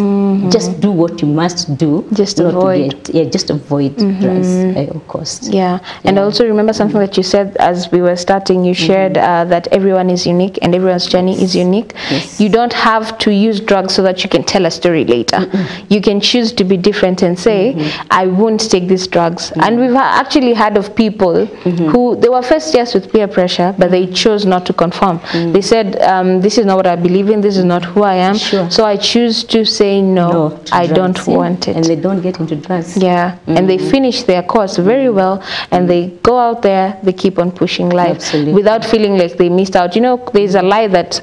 Just do what you must do. Just avoid. Just avoid drugs at all costs. Yeah. And also remember something that you said as we were starting. You shared that everyone is unique and everyone's journey is unique. Yes. You don't have to use drugs so that you can tell a story later. You can choose to be different and say, I won't take these drugs. And we've actually heard of people who, they were first yes with peer pressure, but they chose not to conform. They said, this is not what I believe in, this is not who I am. So I choose to say no, I don't want it. And they don't get into drugs. Yeah. And they finish their course very well, and they go out there, they keep on pushing life without feeling like they missed out. You know, there's a lie that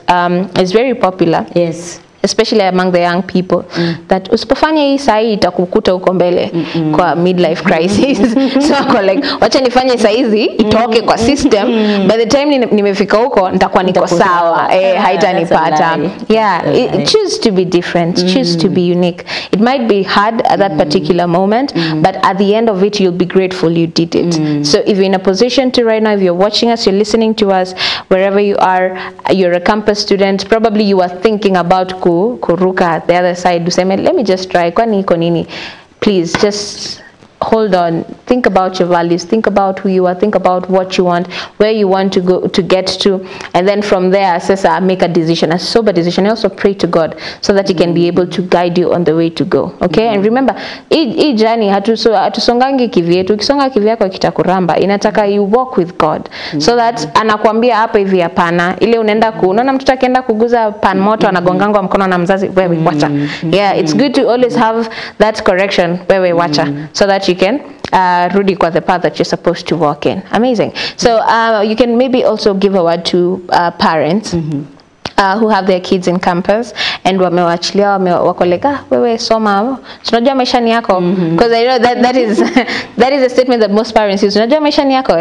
is very popular. Yes. Especially among the young people, that usipofanya hii sahi itakukuta huko mbele kwa midlife crisis. So ako like, wacha nifanye saizi itoke kwa system, by the time nimefika huko nitakuwa niko sawa, haitanipata. Yeah, choose to be different, choose to be unique. It might be hard at that particular moment, but at the end of it you'll be grateful you did it. So if you're in a position to right now, if you're watching us, you're listening to us, wherever you are, you're a campus student, probably you are thinking about kuruka at the other side, let me just try, kwani iko nini? Please just hold on. think about your values, think about who you are, think about what you want, where you want to go to get to, and then from there assess, make a decision, a sober decision. Also pray to God so that He can be able to guide you on the way to go. Okay, and remember, hii journey hatusongangi kivyetu. Ukisonga kivyako kitakuramba. Inataka you walk with God, so that anakuambia hapa hivi hapana, ile unaenda unaona mtoto akienda kuguza pan moto anagongangwa mkono na mzazi, wewe wacha. Yeah, it's good to always have that correction, wewe wacha, so that you can rudi kwa the path that you're supposed to walk in. Amazing. So you can maybe also give a word to parents who have their kids in campus and wamewachilia, wakolega, wewe soma, tunajua maisha ni yako, because I know that is a statement that most parents use. Tunajua maisha ni yako,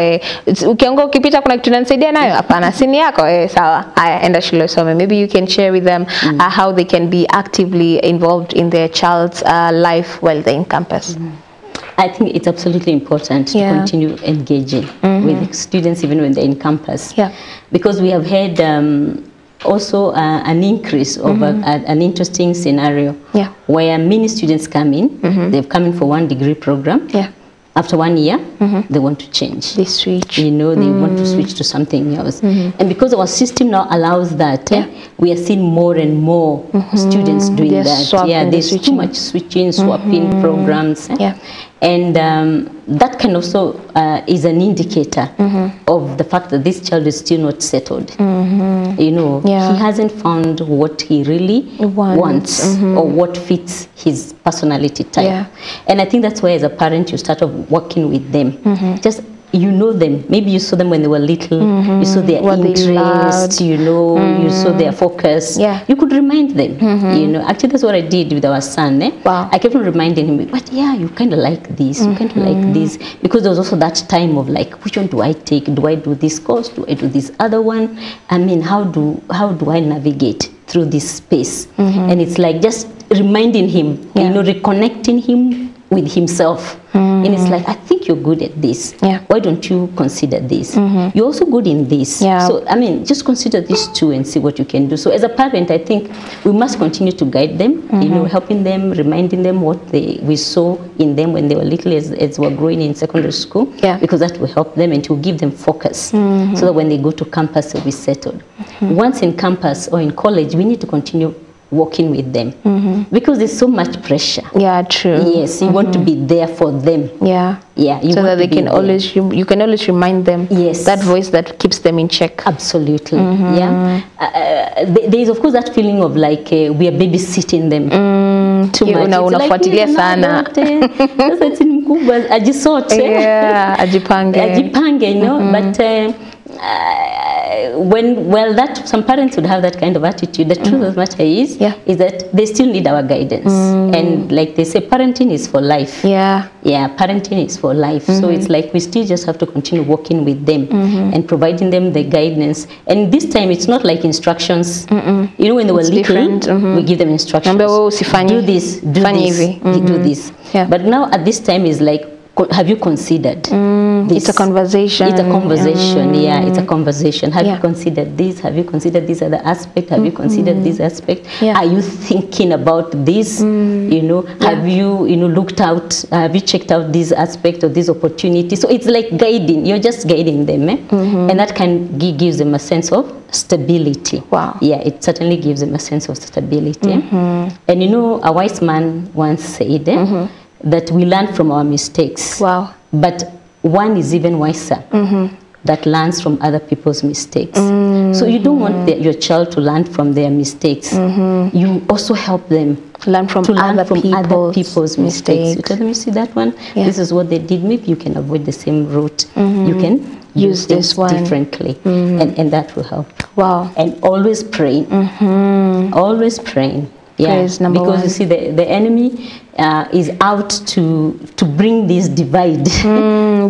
ukiongo ukipita kuna kitu unanisaidia nayo, hapana, si ni yako, sawa, haya enda shule some. Maybe you can share with them how they can be actively involved in their child's life while they're in campus. I think it's absolutely important to continue engaging with students even when they're in campus, because we have had also an increase of an interesting scenario where many students come in, they've come in for 1 degree program. After 1 year, they want to change. They switch. You know, they want to switch to something else. And because our system now allows that, we are seeing more and more students doing that. There's too much switching, swapping programs. And that can also is an indicator of the fact that this child is still not settled. You know, he hasn't found what he really wants or what fits his personality type. And I think that's why as a parent you start off working with them. Just, you know them, maybe you saw them when they were little, you saw their interest, you know, you saw their focus, you could remind them, you know. Actually that's what I did with our son. I kept on reminding him, but you kind of like this, you kind of like this, because there was also that time of like, which one do I take? Do I do this course? Do I do this other one? I mean, how do I navigate through this space? And it's like just reminding him, you know, reconnecting him with himself. And it's like, I think you're good at this. Why don't you consider this? You're also good in this. So, I mean, just consider this too and see what you can do. So as a parent, I think we must continue to guide them, you know, helping them, reminding them what we saw in them when they were little as they were growing in secondary school, because that will help them and it will give them focus, so that when they go to campus, they'll be settled. Once in campus or in college, we need to continue working with them, because there's so much pressure. True. Yes, you want to be there for them. You so that they can always, you can always remind them. That voice that keeps them in check. Absolutely. There is of course that feeling of like we are babysitting them too much. Unafuatilia sana. Sasa eti mkubwa ajisote. Ajipange, you know, but that some parents would have that kind of attitude. The truth of the matter is that they still need our guidance, and like they say, parenting is for life. Parenting is for life. So it's like we still just have to continue working with them and providing them the guidance. And this time it's not like instructions. You know, when they were little, we give them instructions. Do this, do this, do this. But now at this time is like, have you considered this? It's a conversation. It's a conversation, it's a conversation. Have you considered this? Have you considered this other aspect? Have you considered this aspect? Are you thinking about this? You know, have you, looked out, have you checked out this aspect or this opportunity? So it's like guiding, you're just guiding them, and that gives them a sense of stability. It certainly gives them a sense of stability. And you know, a wise man once said, that we learn from our mistakes. But one is even wiser, that learns from other people's mistakes. So you don't want your child to learn from their mistakes. You also help them learn from other people's mistakes. You tell them, you see that one? This is what they did. Maybe you can avoid the same route. You can use this one differently, and that will help. And always praying. Always praying. Because you see, the enemy is out to bring this divide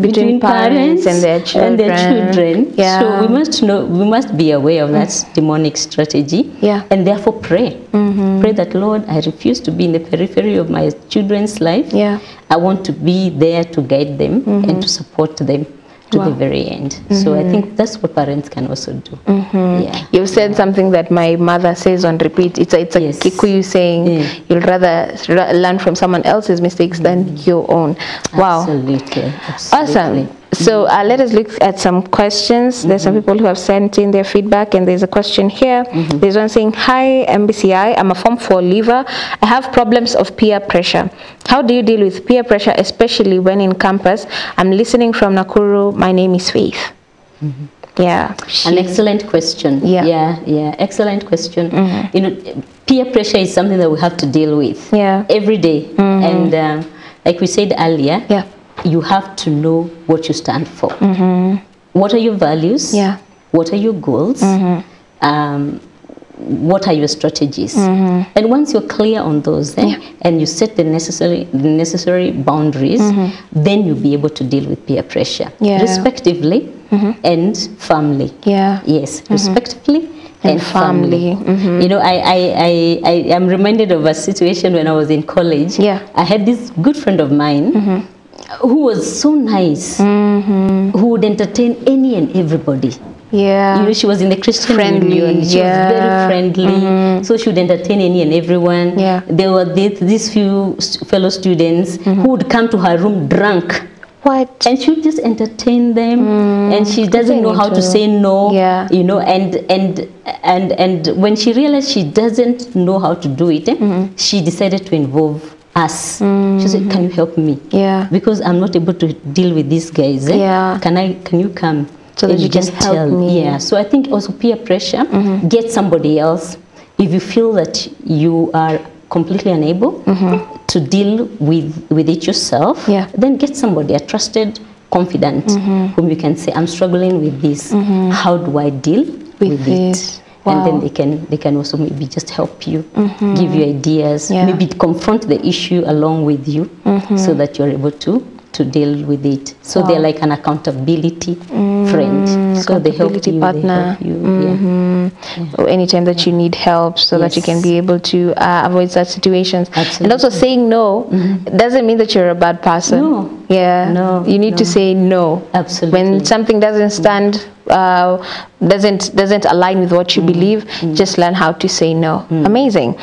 between parents and their children. So we must be aware of that demonic strategy, and therefore pray. Pray that, Lord, I refuse to be in the periphery of my children's life. I want to be there to guide them and to support them. to the very end. So I think that's what parents can also do. Yeah. You've said something that my mother says on repeat. It's a Kikuyu saying, you'll rather learn from someone else's mistakes than your own. Wow. Absolutely. Awesome. So let us look at some questions. There's some people who have sent in their feedback, and there's a question here. There's one saying, hi MBCI, I'm a Form 4 leaver. I have problems of peer pressure. How do you deal with peer pressure, especially when in campus? I'm listening from Nakuru. My name is Faith. Yeah. An excellent question. Yeah. Excellent question. You know, peer pressure is something that we have to deal with every day. And like we said earlier, you have to know what you stand for. What are your values? What are your goals? What are your strategies? And once you're clear on those, and you set the necessary boundaries, then you'll be able to deal with peer pressure, respectively and firmly. Yes, respectively and firmly. You know, I am reminded of a situation when I was in college. I had this good friend of mine who was so nice, who would entertain any and everybody. You know, she was in the Christian Union. She was very friendly. So she would entertain any and everyone. There were these few fellow students who would come to her room drunk. And she would just entertain them, and she doesn't know how to say no. You know, and when she realized she doesn't know how to do it, she decided to involve us. She said, can you help me? Because I'm not able to deal with these guys. Can you come? So that you just help me. So I think also peer pressure, get somebody else. If you feel that you are completely unable to deal with it yourself, then get somebody, a trusted confidant, whom you can say, I'm struggling with this. How do I deal with it? And then they can also maybe just help you, give you ideas, maybe confront the issue along with you, so that you're able to deal with it. So they're like an accountability friend. So they help you, partner. Anytime that you need help, so that you can be able to avoid such situations. And also saying no doesn't mean that you're a bad person. You need to say no. When something doesn't stand, doesn't align with what you believe, just learn how to say no. Amazing.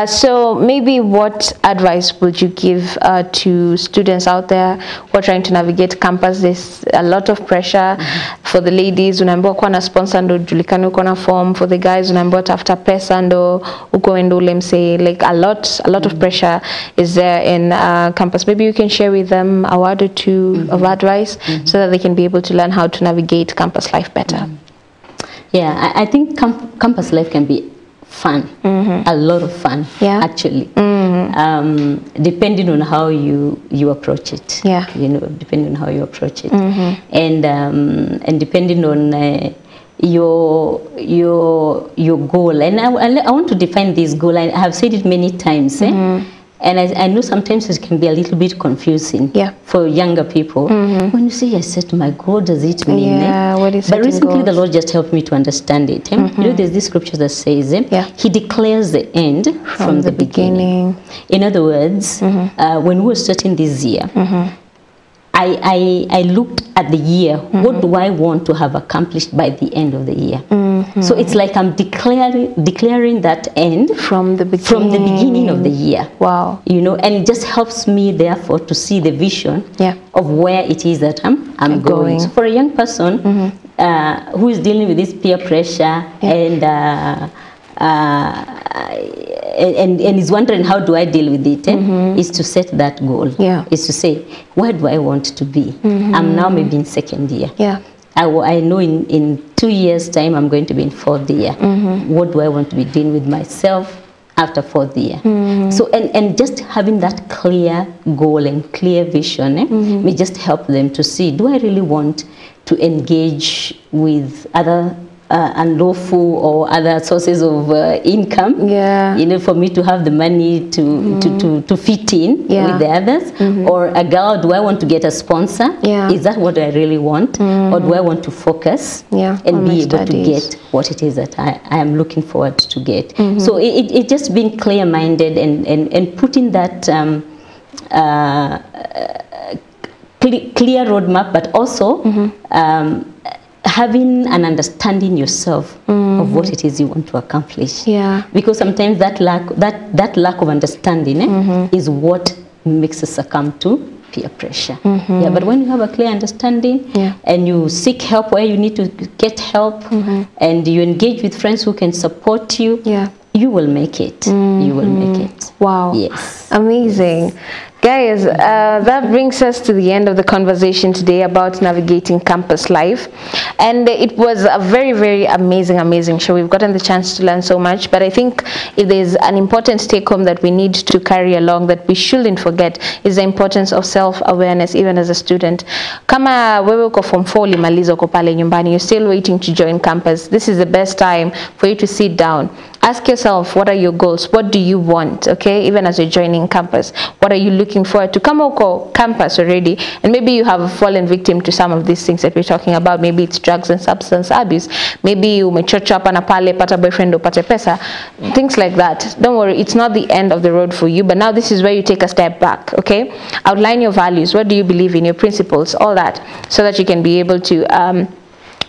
So maybe what advice would you give to students out there who are trying to navigate campus? There's a lot of pressure. For the ladies, unaambiwa kuwa na sponsor ndo julikane uko na form. For the guys, unaambiwa tafuta pesa ndo uko endo ule mse. Like a lot of pressure is there in campus. Maybe you can share with them a word or two of advice, so that they can be able to learn how to navigate campus life better. I think campus life can be fun, a lot of fun, actually, depending on how you approach it. You know, depending on how you approach it, and depending on your goal. And I want to define this goal. I have said it many times. And I know sometimes it can be a little bit confusing for younger people. When you say, I set my goal, does it mean? What is but recently the Lord just helped me to understand it. You know, there's this scripture that says, He declares the end from the beginning. In other words, when we were starting this year, I looked at the year. What do I want to have accomplished by the end of the year? So it's like I'm declaring that end from the beginning of the year. Wow. You know, and it just helps me therefore to see the vision of where it is that I'm going. So for a young person who is dealing with this peer pressure and is wondering how do I deal with it, is to set that goal. Is to say, where do I want to be? I'm now maybe in second year. I know in 2 years' time I'm going to be in fourth year. What do I want to be doing with myself after fourth year? So and just having that clear goal and clear vision may just help them to see, do I really want to engage with other unlawful or other sources of income, you know, for me to have the money to fit in with the others, or a girl, do I want to get a sponsor? Is that what I really want, or do I want to focus and be able to get what it is that I am looking forward to get? So it just being clear-minded and putting that clear roadmap, but also having an understanding yourself of what it is you want to accomplish. Yeah. Because sometimes that lack of understanding is what makes us succumb to peer pressure. Yeah, but when you have a clear understanding and you seek help where you need to get help and you engage with friends who can support you, you will make it. You will make it. Wow. Yes. Amazing. Guys, that brings us to the end of the conversation today about navigating campus life. And it was a very, very amazing show. We've gotten the chance to learn so much. But I think if there's an important take home that we need to carry along that we shouldn't forget is the importance of self-awareness even as a student. Kama wewe uko form 4 limaliza uko pale nyumbani, you're still waiting to join campus, this is the best time for you to sit down. Ask yourself, what are your goals? What do you want? Okay, even as you're joining campus, what are you looking forward to? Kama uko campus already, and maybe you have fallen victim to some of these things that we're talking about. Maybe it's drugs and substance abuse. Maybe umechocha hapa na pale, pata boyfriend upate pesa, things like that. Don't worry, it's not the end of the road for you. But now this is where you take a step back. Okay, outline your values. What do you believe in? Your principles, all that, so that you can be able to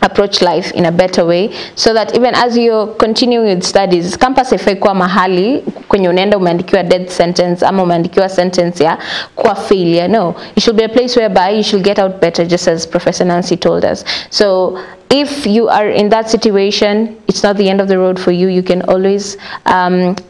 approach life in a better way, so that even as you're continuing with studies, campus ifai kuwa mahali kwenye unaenda umeandikiwa death sentence ama umeandikiwa sentence ya kuwa failure. No, it should be a place whereby you should get out better, just as Professor Nancy told us. So if you are in that situation, it's not the end of the road for you. You can always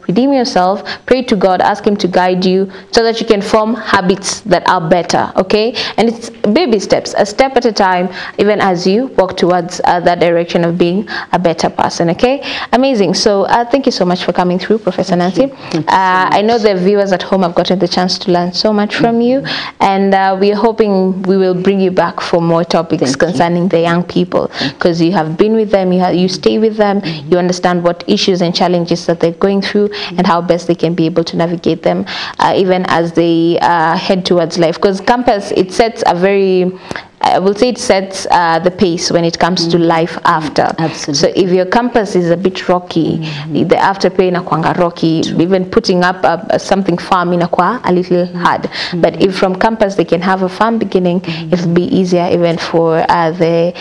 redeem yourself, pray to God, ask Him to guide you so that you can form habits that are better, okay? And it's baby steps, a step at a time, even as you walk towards that direction of being a better person, okay? Amazing. So thank you so much for coming through, Professor Nancy. Thank you so I know the viewers at home have gotten the chance to learn so much from you, and we are hoping we will bring you back for more topics concerning the young people, because you have been with them, you stay with them, you understand what issues and challenges that they're going through and how best they can be able to navigate them even as they head towards life. Because campus, it sets a very, I will say it sets the pace when it comes to life after. Absolutely. So if your campus is a bit rocky, the afterpay inakuanga rocky, even putting up something farm inakwa a little hard. But if from campus they can have a farm beginning, it'll be easier even for the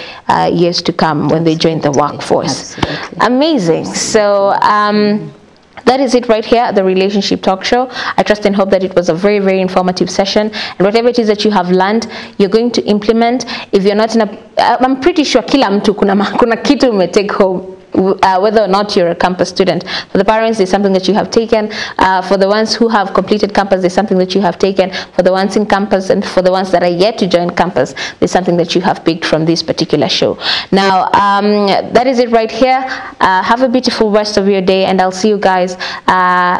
years to come when they join the workforce. Absolutely. Amazing. So that is it right here at the Relationship Talk Show. I trust and hope that it was a very, very informative session. And whatever it is that you have learned, you're going to implement. If you're not in a, I'm pretty sure kila mtu kuna kitu ume take home. Whether or not you're a campus student. For the parents, there's something that you have taken. For the ones who have completed campus, there's something that you have taken. For the ones in campus and for the ones that are yet to join campus, there's something that you have picked from this particular show. Now, that is it right here. Have a beautiful rest of your day, and I'll see you guys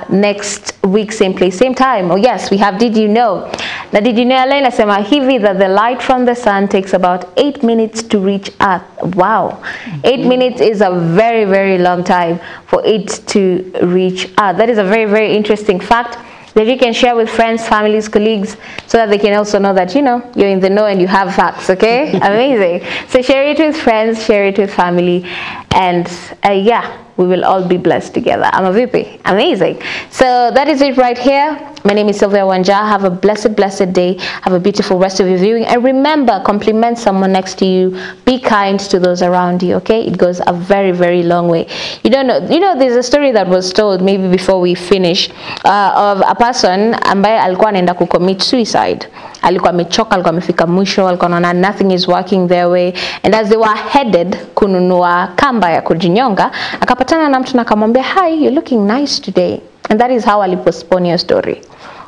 next week, same place, same time. Oh yes, we have Did You Know? Now, did you know inasema hivi that the light from the sun takes about 8 minutes to reach Earth? Wow. 8 minutes is a very, very long time for it to reach Earth. That is a very, very interesting fact that you can share with friends, families, colleagues, so that they can also know that, you know, you're in the know and you have facts, okay? Amazing. So share it with friends, share it with family, and yeah, we will all be blessed together. I'm a VP. Amazing. So that is it right here. My name is Sylvia Wanja. Have a blessed, blessed day. Have a beautiful rest of your viewing. And remember, compliment someone next to you. Be kind to those around you, okay? It goes a very, very long way. You don't know, there's a story that was told maybe before we finish of a person ambaye alikuwa anaenda kucommit suicide. Alikuwa amechoka, alikuwa amefika mwisho, alikuwa anaona nothing is working their way, and as they were headed kununua kamba ya kujinyonga, akapatana na mtu na akamwambia, "Hi, you're looking nice today." And that is how alipostpone your story.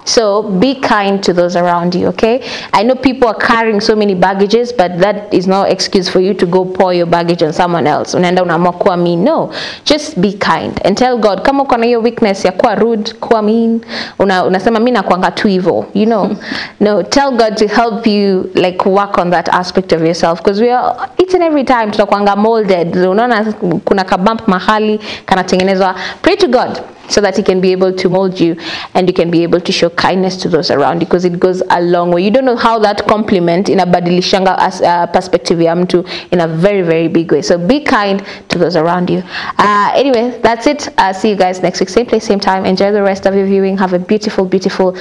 So be kind to those around you, okay? I know people are carrying so many baggages, but that is no excuse for you to go pour your baggage on someone else. Unaenda unaamua kuwa mean. No, just be kind and tell God, kama uko na hiyo weakness ya kuwa rude, kuwa mean, unasema mimi nakuanga tu hivyo, you know. No, tell God to help you like work on that aspect of yourself, because we are each and every time tunakuanga molded. Unaona kuna kabump mahali kanatengenezwa. Pray to God so that He can be able to mold you and you can be able to show kindness to those around you, because it goes a long way. You don't know how that compliment inabadilishanga as perspective ya mtu in a very, very big way. So be kind to those around you. Anyway, that's it. See you guys next week, same place, same time. Enjoy the rest of your viewing. Have a beautiful, beautiful